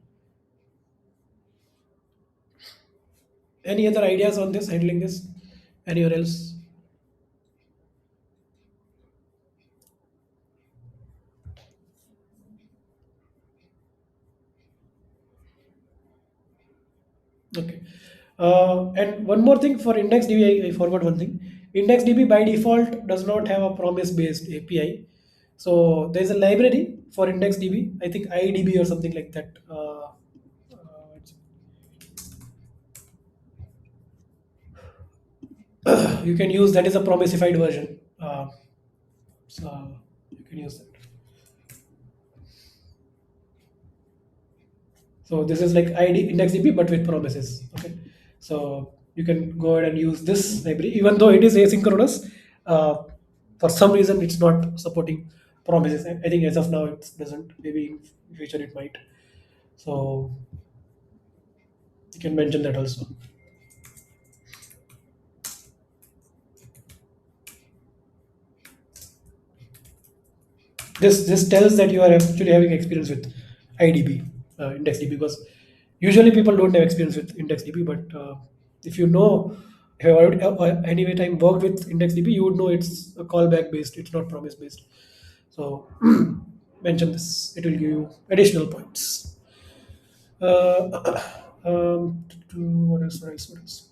[SPEAKER 1] Any other ideas on this handling this? Anywhere else? Okay. And one more thing for IndexedDB, I forgot one thing. IndexedDB by default does not have a promise-based API. So there's a library for IndexedDB. I think IDB or something like that. You can use that is a promisified version. So you can use that. So this is like ID IndexedDB but with promises. Okay, so you can go ahead and use this library, even though it is asynchronous. Uh, for some reason, it's not supporting promises. I think as of now it doesn't. Maybe in future it might. So you can mention that also. This tells that you are actually having experience with IDB, IndexedDB, because usually people don't have experience with IndexedDB, but if you know, if you have already anyway time worked with IndexedDB, you would know it's a callback based, it's not promise based. So mention this, it will give you additional points. Uh, what else? What else? What else?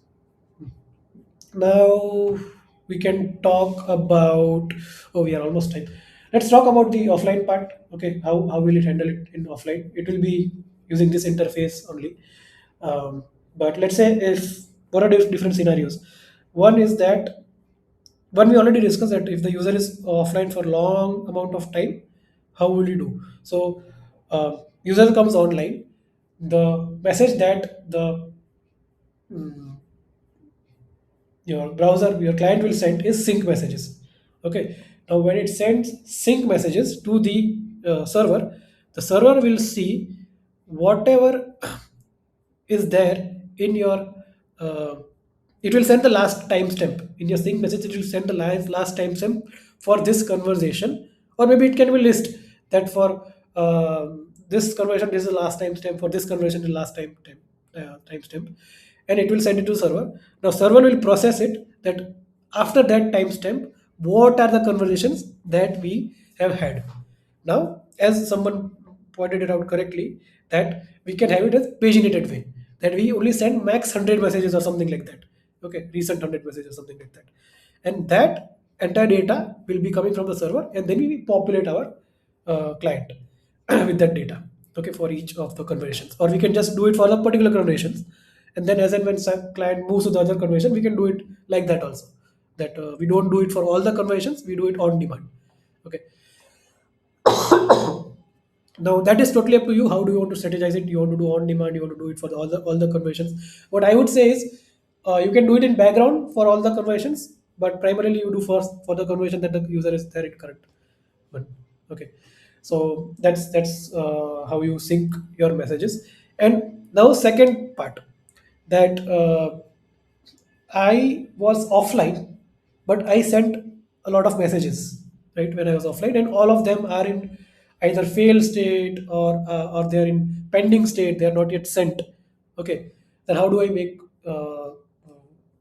[SPEAKER 1] Now we can talk about. Oh, we are almost time. Let's talk about the offline part. Okay, how will it handle it in offline? It will be using this interface only. Um, But let's say if what are different scenarios? One is that one we already discussed, that if the user is offline for long amount of time, how will you do? So user comes online, the message that the mm, your browser, your client will send is sync messages. Okay, now when it sends sync messages to the server, the server will see whatever is there in your uh, it will send the last timestamp in your sync message. It will send the last timestamp for this conversation, or maybe it can be list that for this conversation this is the last timestamp, for this conversation the last timestamp, and it will send it to server. Now server will process it, that after that timestamp what are the conversations that we have had. Now, as someone pointed it out correctly, that we can have it as paginated way, that we only send max 100 messages or something like that. Okay, recent 100 messages or something like that. And that entire data will be coming from the server, and then we populate our client with that data. Okay, for each of the conversations, or we can just do it for the particular conversations, and then as and when some client moves to the other conversation, we can do it like that also. That we don't do it for all the conversations, we do it on demand. Okay, now that is totally up to you. How do you want to strategize it? You want to do on demand, you want to do it for all the conversations. What I would say is you can do it in background for all the conversations, but primarily you do first for the conversation that the user is there in current one. Okay, so that's how you sync your messages. And now second part, that I was offline, but I sent a lot of messages, right, when I was offline, and all of them are in either fail state, or they're in pending state. They are not yet sent. Okay, then how do I make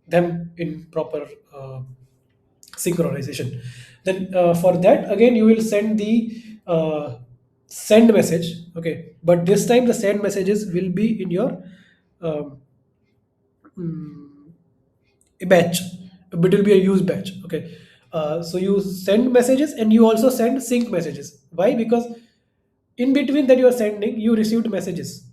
[SPEAKER 1] them in proper synchronization? Then for that again, you will send the send message. Okay, but this time the send messages will be in your um, mm, a batch, but it will be a use batch. Okay, so you send messages and you also send sync messages. Why? Because in between that you are sending, you received messages.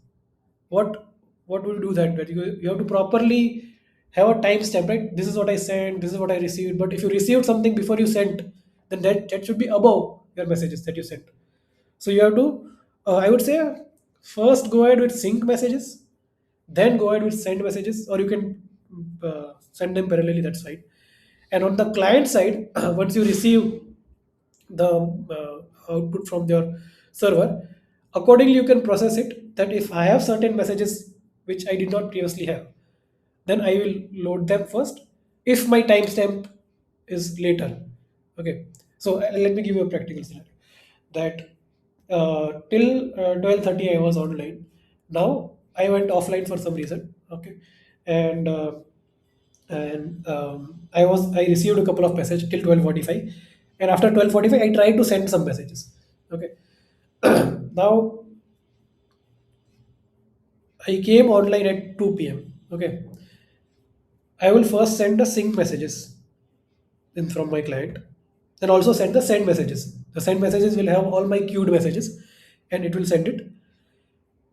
[SPEAKER 1] What will do that? That you have to properly have a timestamp, right? This is what I sent, this is what I received. But if you received something before you sent, then that should be above your messages that you sent. So you have to, I would say, first go ahead with sync messages, then go ahead with send messages, or you can send them parallelly. That's fine. And on the client side, once you receive the output from your server, accordingly you can process it. That if I have certain messages which I did not previously have, then I will load them first. If my timestamp is later, okay. So let me give you a practical scenario. That till 12:30 I was online. Now I went offline for some reason. Okay, and I received a couple of messages till 12:45, and after 12:45 I tried to send some messages. Okay, now I came online at 2 p.m. Okay, I will first send the sync messages in from my client, then also send the send messages. The send messages will have all my queued messages, and it will send it.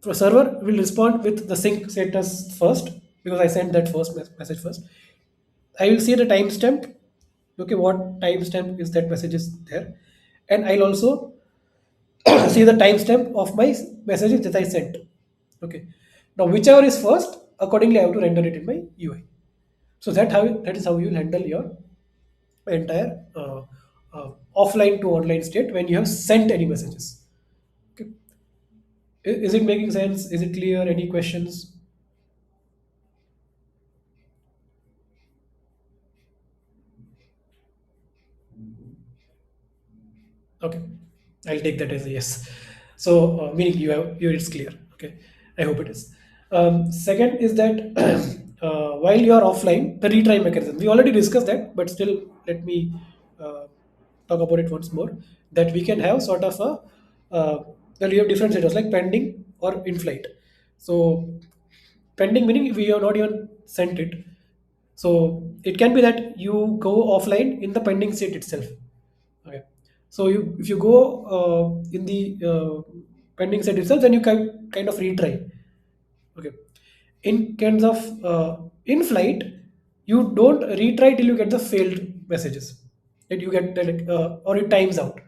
[SPEAKER 1] So server will respond with the sync status first, because I sent that first message first. I will see the timestamp. Okay, what timestamp is that message is there, and I'll also see the timestamp of my messages that I sent. Okay, now whichever is first, accordingly I have to render it in my UI. So that is how you will handle your entire offline to online state when you have sent any messages. Okay. Is it making sense? Is it clear? Any questions? Okay, I'll take that as a yes. So, meaning it's clear. Okay, I hope it is. Second is that while you are offline, the retry mechanism. We already discussed that, but still, let me uh, talk about it once more. That we can have sort of well, we have different status like pending or in flight. So, pending meaning we have not even sent it. So it can be that you go offline in the pending state itself. Okay. So if you go in the pending state itself, then you can kind of retry. Okay. in kinds of in flight, you don't retry till you get the failed messages that you get like, or it times out.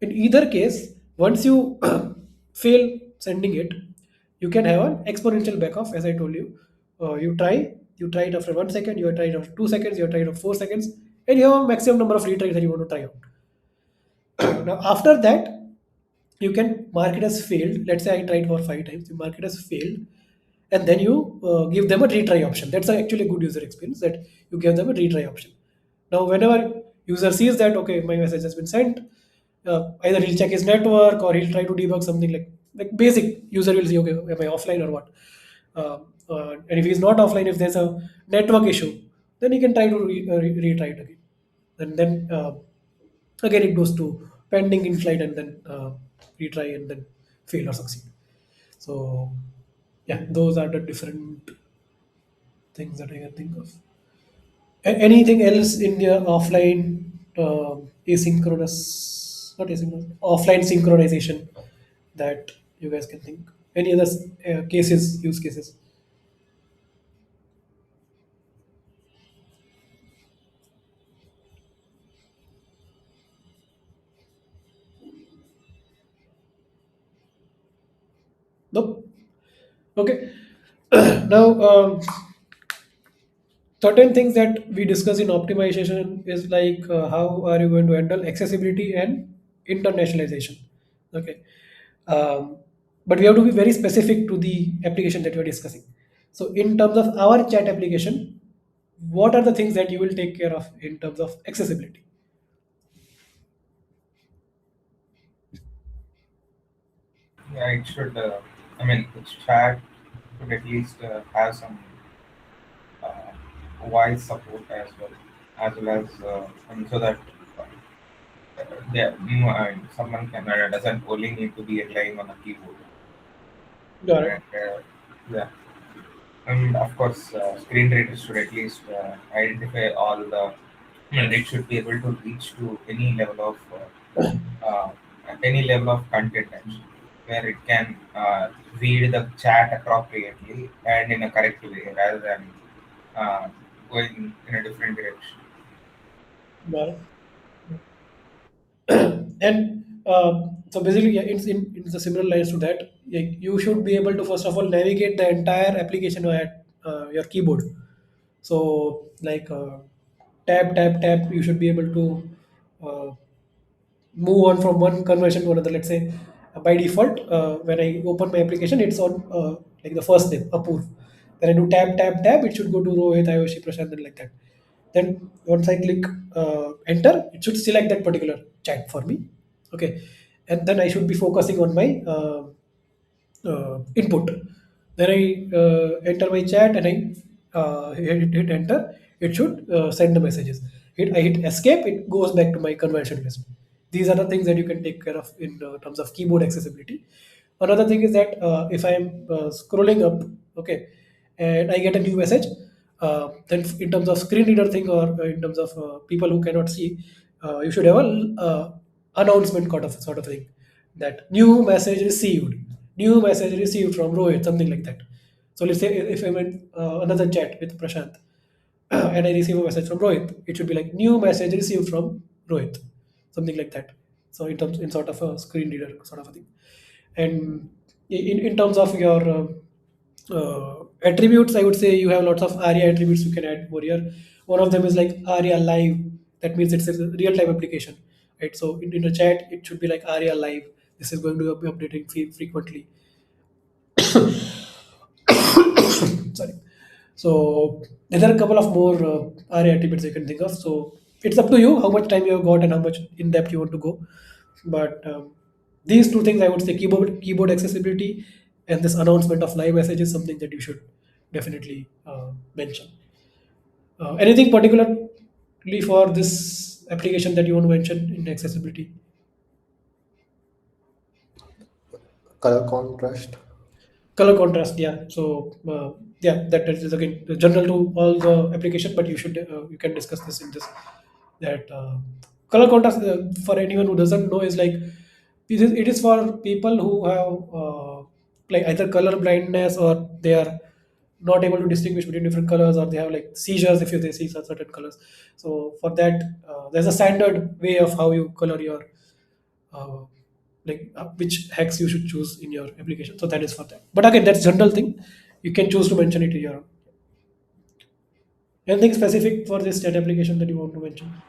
[SPEAKER 1] In either case, once you fail sending it, you can have an exponential backoff, as I told you. You try it after 1 second, you try it after 2 seconds, you try it after 4 seconds, and you have a maximum number of retries that you want to try out. Now, after that, you can mark it as failed. Let's say I tried for 5 times, you mark it as failed, and then you give them a retry option. That's actually a good user experience, that you give them a retry option. Now, whenever user sees that okay, my message has been sent, either he'll check his network or he'll try to debug something like basic. User will see okay, am I offline or what? And if he's not offline, if there's a network issue, then he can try to retry it again, and then again it goes to pending in flight, and then retry and then fail or succeed. So yeah, those are the different things that I can think of. Anything else in your offline asynchronous, not asynchronous, offline synchronization that you guys can think? Any other cases, use cases? Nope. Okay. Now, certain things that we discuss in optimization is like how are you going to handle accessibility and internationalization. Okay. um, but we have to be very specific to the application that we are discussing. So in terms of our chat application, what are the things that you will take care of in terms of accessibility?
[SPEAKER 2] Yeah, it should. I mean, the chat should at least have some uh, voice support as well as and so that someone can doesn't only need to be relying on a keyboard.
[SPEAKER 1] Got
[SPEAKER 2] And
[SPEAKER 1] it.
[SPEAKER 2] yeah, and of course, screen readers should at least identify all the. I mean, it should be able to reach to uh, any level of content actually, where it can read the chat appropriately and in a correct way rather than uh, going in a different direction.
[SPEAKER 1] Got it. And so basically, yeah, it's a similar lines to that. Like, you should be able to first of all navigate the entire application via your keyboard. So like tab, you should be able to uh, move on from one conversion to another. Let's say by default, when I open my application, it's on like the first name, Apurv. Then I do tab, it should go to Rohit, Ayushi, Prashant, and like that. Then once I click enter, it should select that particular chat for me. Okay, and then I should be focusing on my input. Then I enter my chat and I hit enter. It should send the messages. I hit escape. It goes back to my conversion list. These are the things that you can take care of in terms of keyboard accessibility. Another thing is that if I am scrolling up, okay, and I get a new message, then in terms of screen reader thing or in terms of people who cannot see, you should have a announcement sort of thing, that new message received from Rohit, something like that. So let's say if I'm in another chat with Prashant and I receive a message from Rohit, it should be like new message received from Rohit, something like that. So in sort of a screen reader sort of a thing. And in terms of your attributes, I would say you have lots of ARIA attributes you can add over here. One of them is like ARIA Live. That means it's a real-time application, right? So in the chat, it should be like ARIA Live. This is going to be updating frequently. Sorry. So there are a couple of more ARIA attributes you can think of. So it's up to you how much time you have got and how much in depth you want to go. But these two things, I would say, keyboard accessibility and this announcement of live message is something that you should definitely mention. Anything particularly for this application that you want to mention in accessibility?
[SPEAKER 9] Color contrast.
[SPEAKER 1] Color contrast, yeah. So yeah, that is again general to all the application, but you can discuss this in this, that color contrast, for anyone who doesn't know, is like it is for people who have like either color blindness or they are not able to distinguish between different colors, or they have like seizures if they see certain colors. So for that, there's a standard way of how you color your uh, which hex you should choose in your application. So that is for that. But again, that's general thing. You can choose to mention it in your own. Anything specific for this chat application that you want to mention?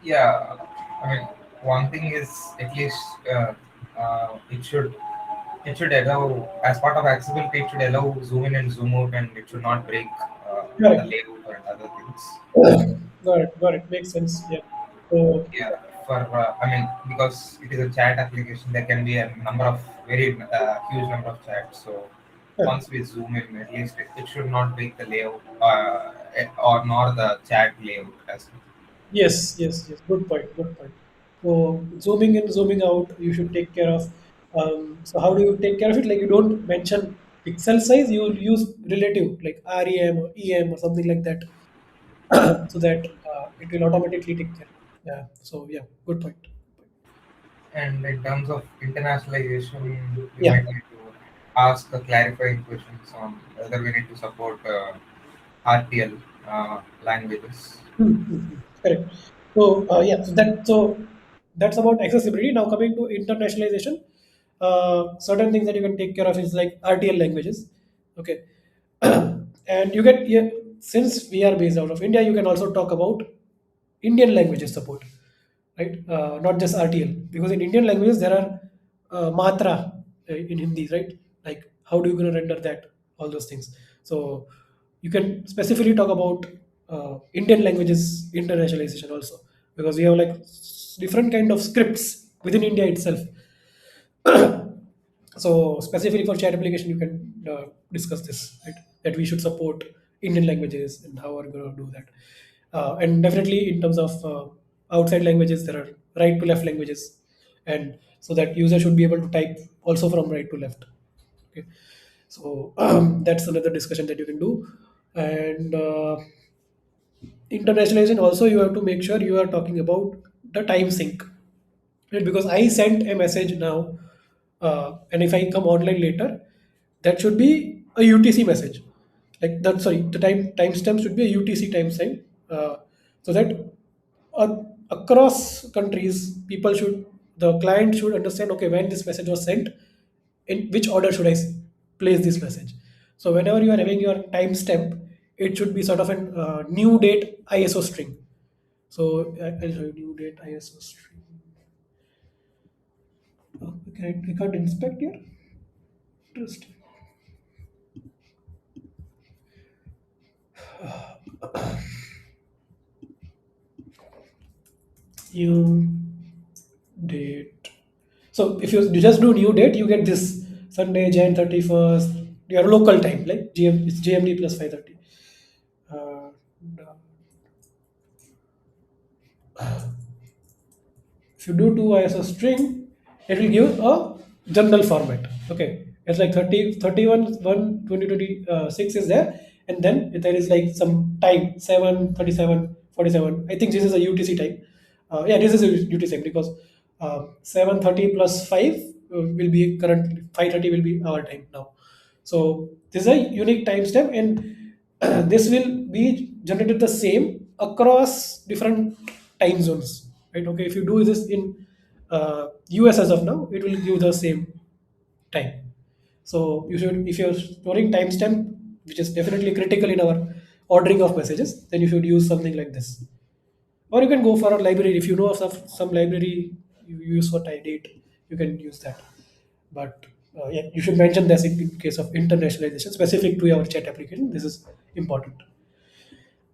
[SPEAKER 12] Yeah, I mean, one thing is at least it should allow, as part of accessibility, it should allow zoom in and zoom out, and it should not break the
[SPEAKER 1] Correct.
[SPEAKER 12] layout or other things.
[SPEAKER 1] Got it. Got it. Makes sense. Yeah. So
[SPEAKER 12] Yeah, for I mean, because it is a chat application, there can be a number of very huge number of chats. So
[SPEAKER 1] yeah.
[SPEAKER 12] once we zoom in, at least it should not break the layout or nor the chat layout as well.
[SPEAKER 1] Yes, yes, yes. Good point. Good point. So zooming in, zooming out, you should take care of. So how do you take care of it? Like you don't mention pixel size, you will use relative like REM or EM or something like that, so that it will automatically take care. Yeah. So yeah, good point.
[SPEAKER 12] And in terms of internationalization, we
[SPEAKER 1] Yeah.
[SPEAKER 12] might need to ask clarifying questions on whether we need to support RTL languages.
[SPEAKER 1] Correct. So yeah, so that's about accessibility. Now coming to internationalization, certain things that you can take care of is like RTL languages. Okay, and you get, yeah, since we are based out of India, you can also talk about Indian languages support, right? Not just RTL, because in Indian languages there are matra in Hindi, right? Like how do you gonna render that, all those things. So you can specifically talk about Indian languages internationalization also, because we have like different kind of scripts within India itself. So specifically for chat application, you can discuss this, right? That we should support Indian languages and how we're going to do that. And definitely in terms of outside languages, there are right to left languages, and so that user should be able to type also from right to left. Okay, so that's another discussion that you can do. And internationalization also, you have to make sure you are talking about the time sync, right? Because I sent a message now, and if I come online later, that should be a UTC message. Like that, sorry, the timestamp should be a UTC timestamp, so that uh, across countries, people should, the client should understand, okay, when this message was sent, in which order should I place this message. So whenever you are having your timestamp, it should be sort of a new date ISO string. So I'll show you new date ISO string. Oh, I can't inspect here. Interesting. New date. So if you just do new date, you get this Sunday, Jan 31st, your local time, like it's GMT plus 5:30. Uh, if you do 2 ISO string, it will give a general format. Okay, it's like 30, 31, 1, 2026 is there, and then there is like some time 7, 37, 47. I think this is a UTC time. Yeah, this is a UTC time because 7:30 plus 5 will be current, 5:30 will be our time now. So this is a unique timestamp, and this will be generated the same across different time zones, right? Okay, if you do this in US as of now, it will give the same time. So you should, if you're storing timestamp, which is definitely critical in our ordering of messages, then you should use something like this. Or you can go for a library. If you know of some library you use for date, you can use that. But yeah, you should mention this in case of internationalization specific to your chat application. This is important.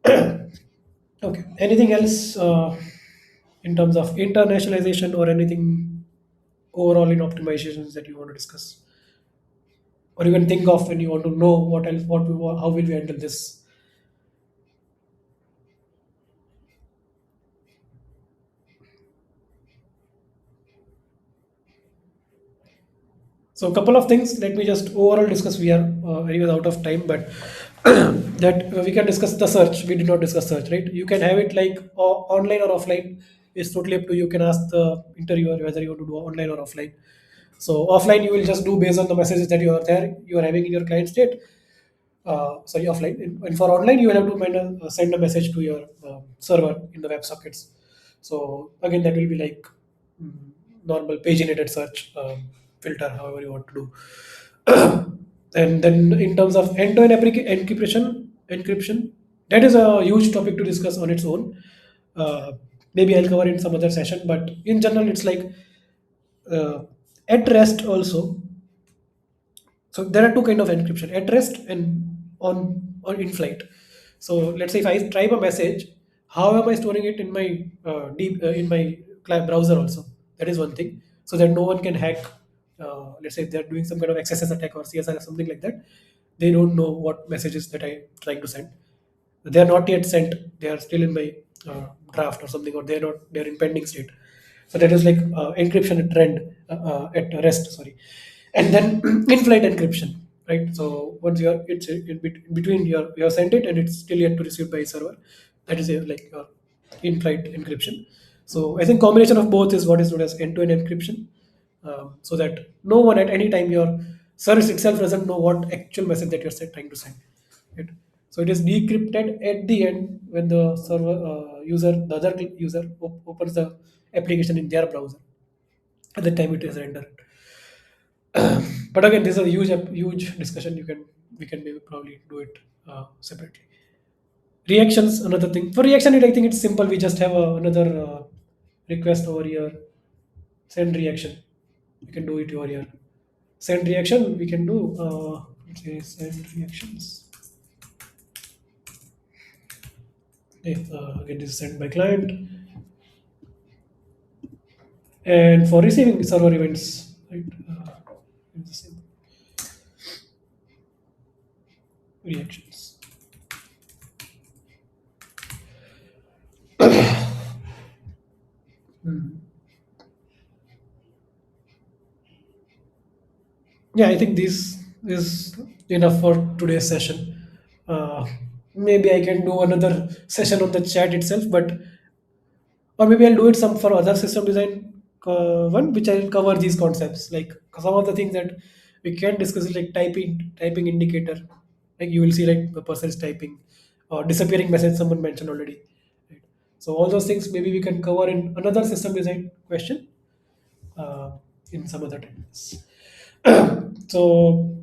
[SPEAKER 1] Okay. Anything else in terms of internationalization or anything overall in optimizations that you want to discuss, or you can think of when you want to know what else, how will we handle this? So a couple of things. Let me just overall discuss. We are anyway out of time, but that we can discuss the search. We did not discuss search, right? You can have it like online or offline. It's totally up to you. You can ask the interviewer whether you want to do online or offline. So offline, you will just do based on the messages that you are having in your client state. sorry, offline. And for online, you will have to send a message to your server in the WebSockets. So again, that will be like mm, normal paginated search filter, however you want to do. And then in terms of end-to-end encryption, that is a huge topic to discuss on its own. Uh, Maybe I'll cover in some other session, but in general, it's like uh, at rest also. So there are two kind of encryption: at rest and on or in flight. So let's say if I type a message, how am I storing it in my in my browser also? That is one thing, so that no one can hack. Let's say if they're doing some kind of XSS attack or CSR or something like that, they don't know what messages that I'm trying to send. They are not yet sent. They are still in my draft or something, or they're not. They're in pending state. So that is like encryption trend at rest. Sorry, and then in-flight encryption, right? So once you are it's in between, you have sent it and it's still yet to receive by server. That is like in-flight encryption. So I think combination of both is what is known as end-to-end encryption, so that no one at any time your service itself doesn't know what actual message that you're trying to send. Right? So it is decrypted at the end when the server the other user opens the application in their browser. At the time it is rendered. But again, this is a huge discussion. We can maybe probably do it separately. Reactions, another thing. For reaction, I think it's simple. We just have another request over here. Send reaction. We can do it over here. Send reaction. We can do. Let's say send reactions. Okay, again, this is sent by client. And for receiving server events, right? It's the same. Reactions. Yeah, I think this is enough for today's session. Maybe I can do another session on the chat itself, but or maybe I'll do it some for other system design one, which I'll cover these concepts. Like some of the things that we can discuss is like typing indicator. Like you will see like the person is typing or disappearing message someone mentioned already. Right? So all those things maybe we can cover in another system design question uh, in some other times. So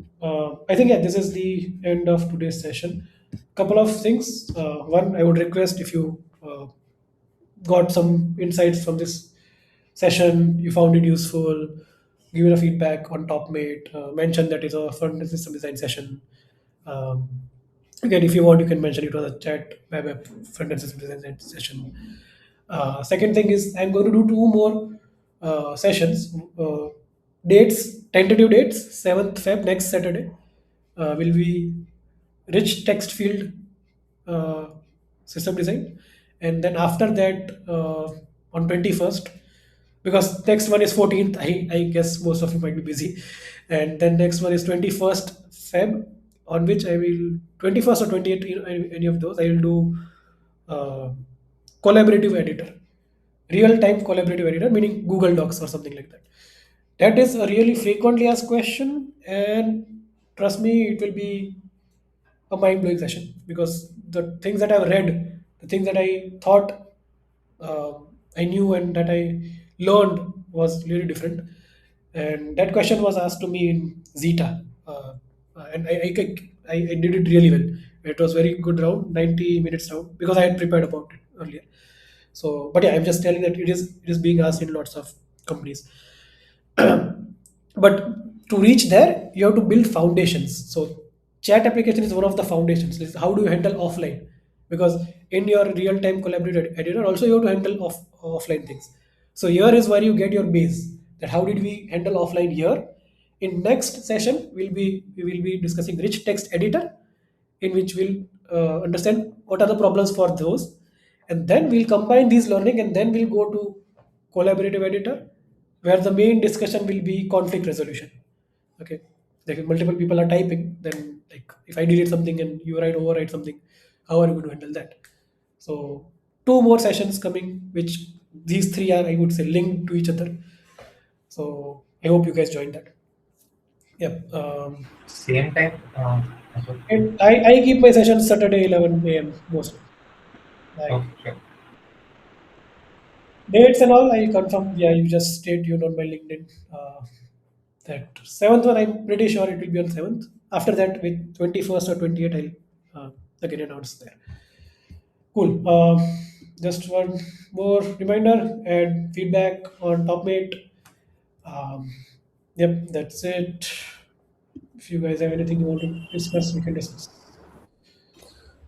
[SPEAKER 1] I think yeah, this is the end of today's session. Couple of things. One, I would request if you got some insights from this session, you found it useful, give it a feedback on TopMate, mention that it's a front system design session. Um, Again, if you want, you can mention it on the chat, web app front end system design session. Second thing is I'm going to do two more sessions. Dates, tentative dates, 7th Feb, next Saturday, will be rich text field uh, system design. And then after that, on 21st, because next one is 14th, I guess most of you might be busy. And then next one is 21st Feb, on which I will, 21st or 28th, any of those, I will do uh, collaborative editor, real time collaborative editor, meaning Google Docs or something like that. That is a really frequently asked question, and trust me, it will be a mind blowing session because the things that I've read, the things that I thought uh, I knew and that I learned was really different. And that question was asked to me in Zeta, and I did it really well. It was very good round, 90 minutes round, because I had prepared about it earlier. So, but yeah, I'm just telling that it is being asked in lots of companies. But to reach there, you have to build foundations. So chat application is one of the foundations. Is how do you handle offline? Because in your real-time collaborative editor, also you have to handle offline things. So here is where you get your base. That how did we handle offline here? In next session, we will be discussing rich text editor, in which we'll understand what are the problems for those, and then we'll combine these learning, and then we'll go to collaborative editor, where the main discussion will be conflict resolution. Okay, like if multiple people are typing, then like if I delete something and you overwrite something, how are you going to handle that? So two more sessions coming, which these three are, I would say, linked to each other. So I hope you guys join that. Yep.
[SPEAKER 12] Same time. Also,
[SPEAKER 1] And I keep my sessions Saturday 11 a.m. mostly.
[SPEAKER 12] okay,
[SPEAKER 1] Like
[SPEAKER 12] sure.
[SPEAKER 1] dates and all, I confirm. Yeah, you just stay tuned on my LinkedIn. That seventh one, I'm pretty sure it will be on 7th. After that, with 21st or 28th, I'll again announce there. Cool. Just one more reminder and feedback on TopMate. Um, yep, that's it. If you guys have anything you want to discuss, we can discuss.